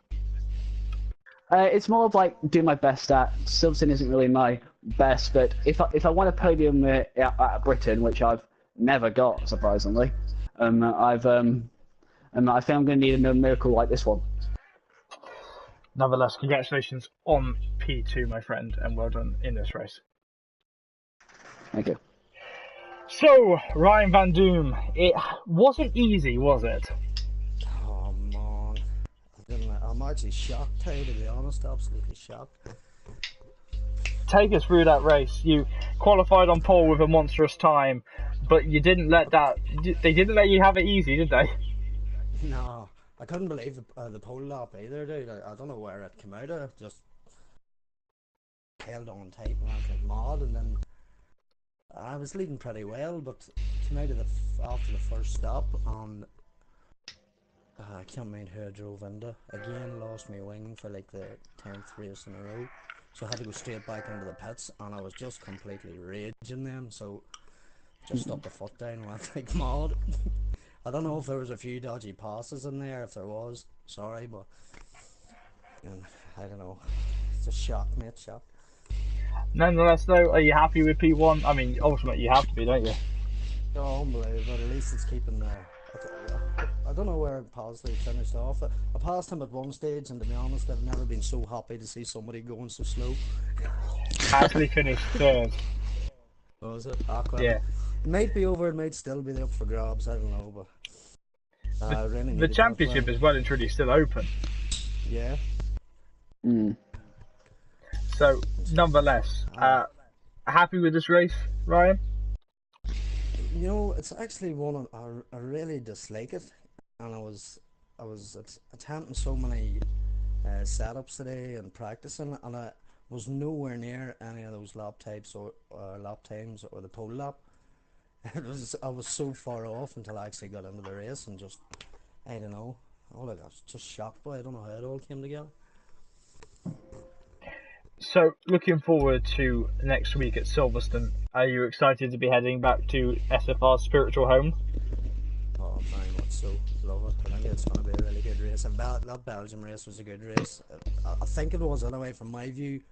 It's more of like do my best at. Silverstone isn't really my best, but if I want a podium at Britain, which I've never got surprisingly, I think I'm going to need another miracle like this one. Nonetheless, congratulations on P2, my friend, and well done in this race. Thank you. So, Ryan Van Doom, it wasn't easy, was it? Oh man, I'm actually shocked, to be honest, absolutely shocked. Take us through that race. You qualified on pole with a monstrous time, but you didn't let that. They didn't let you have it easy, did they? No, I couldn't believe the pole lap either, dude. I don't know where it came out of. Just held on tight and went like mad, and then I was leading pretty well, but came out of after the first stop, and I can't remember who I drove into. Again, lost my wing for like the 10th race in a row, so I had to go straight back into the pits, and I was just completely raging then. So just stuck the foot down and went like mad. I don't know if there was a few dodgy passes in there. If there was, sorry, but I don't know. It's a shock, mate, shock. Nonetheless, though, are you happy with P1? I mean, ultimately, you have to be, don't you? Oh, unbelievable. At least it's keeping I don't know where Pasley finished off. I passed him at one stage, and to be honest, I've never been so happy to see somebody going so slow. Actually finished third. Oh, was it? Well, yeah. It might be over, it might still be up for grabs, I don't know, but really the championship is well and truly still open. Yeah. So, nonetheless, happy with this race, Ryan? You know, it's actually one I really dislike it, and I was attempting so many setups today and practicing, and I was nowhere near any of those lap times or the pole lap. I was so far off until I actually got into the race, and just I don't know. I was just shocked by it. I don't know how it all came together. So, looking forward to next week at Silverstone. Are you excited to be heading back to SFR's spiritual home? Oh, very much so. Love it. I think it's going to be a really good race. And that Belgium race was a good race. I think it was, anyway, from my view.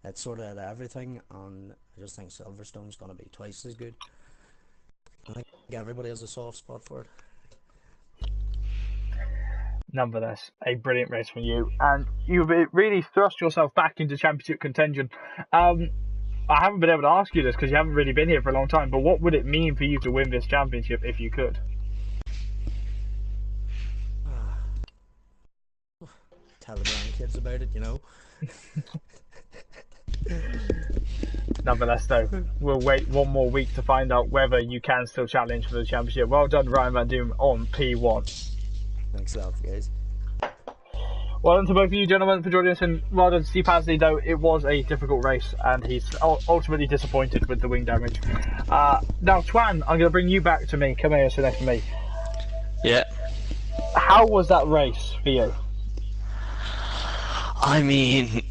It sorted out everything, and I just think Silverstone's going to be twice as good. I think everybody has a soft spot for it. Nonetheless, a brilliant race from you, and you've really thrust yourself back into championship contention. I haven't been able to ask you this because you haven't really been here for a long time, but what would it mean for you to win this championship if you could? Tell the grandkids about it, you know. Nonetheless, though, we'll wait one more week to find out whether you can still challenge for the championship. Well done, Ryan Van Doom on P1. Thanks a lot, guys. Well done to both of you gentlemen for joining us, and well done to Steve Pasley, though it was a difficult race and he's ultimately disappointed with the wing damage. Now Twan, I'm going to bring you back to me. Come here, sit next to me. Yeah. How was that race for you? I mean,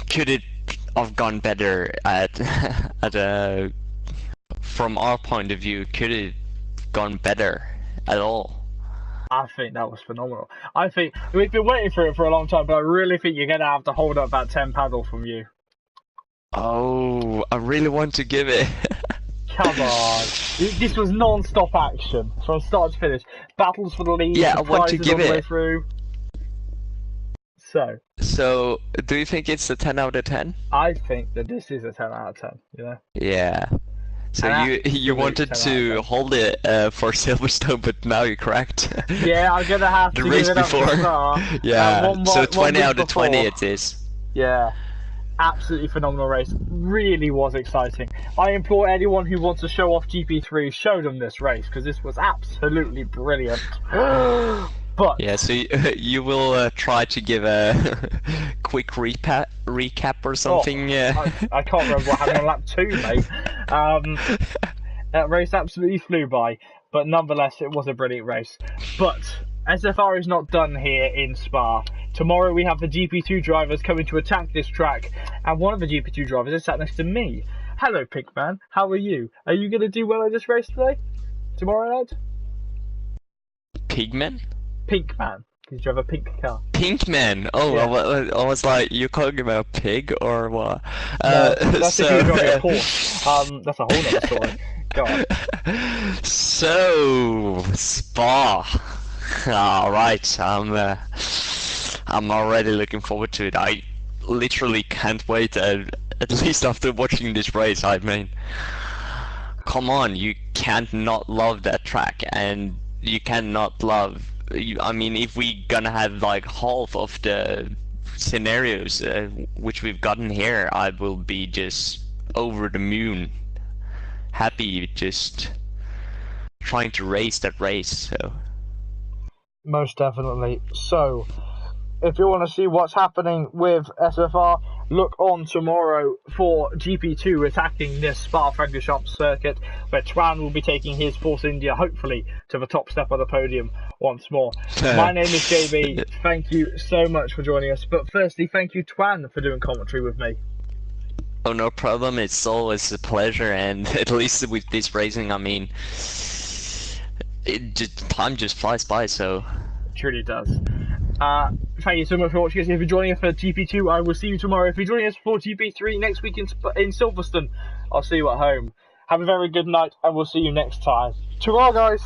could it have gone better from our point of view? Could it have gone better at all? I think that was phenomenal. I think we've been waiting for it for a long time, but I really think you're going to have to hold up that 10 paddle from you. Oh, I really want to give it. Come on. This was non-stop action from start to finish. Battles for the lead. Yeah, I want to give all the way it. through. So, do you think it's a 10 out of 10? I think that this is a 10 out of 10, you know? Yeah. So you wanted to hold it for Silverstone, but now you're correct. Yeah, I'm gonna have to the race give it before. Up to Yeah. So 20 out of 20 it is. Yeah. Absolutely phenomenal race. Really was exciting. I implore anyone who wants to show off GP3, show them this race, because this was absolutely brilliant. But yeah, so you will try to give a quick recap or something. Yeah. I can't remember what happened on lap 2, mate. That race absolutely flew by, but nonetheless, it was a brilliant race. But SFR is not done here in Spa. Tomorrow we have the GP2 drivers coming to attack this track, and one of the GP2 drivers is sat next to me. Hello, Pinkman. How are you? Are you going to do well in this race today? Tomorrow night? Pigman? Pinkman. Because you have a pink car. Pinkman. Oh, yeah. I was like, you're talking about pig or what? No, that's if you're driving a Porsche. That's a whole other story. Go on. So, Spa. Alright, I'm already looking forward to it. I literally can't wait, at least after watching this race. I mean, come on, you can't not love that track, and you cannot love... I mean, if we gonna have like half of the scenarios which we've gotten here, I will be just over the moon, happy just trying to race that race. So most definitely. So if you want to see what's happening with SFR, look on tomorrow for GP2 attacking this Spa-Francorchamps circuit, where Twan will be taking his Force India, hopefully, to the top step of the podium once more. My name is JB. Thank you so much for joining us. But firstly, thank you, Twan, for doing commentary with me. Oh, no problem. It's always a pleasure, and at least with this racing, I mean, time just flies by, so... It truly does. Thank you so much for watching us. If you're joining us for GP2, I will see you tomorrow. If you're joining us for GP3 next week in Silverstone, I'll see you at home. Have a very good night, and we'll see you next time. Ta-ra, guys!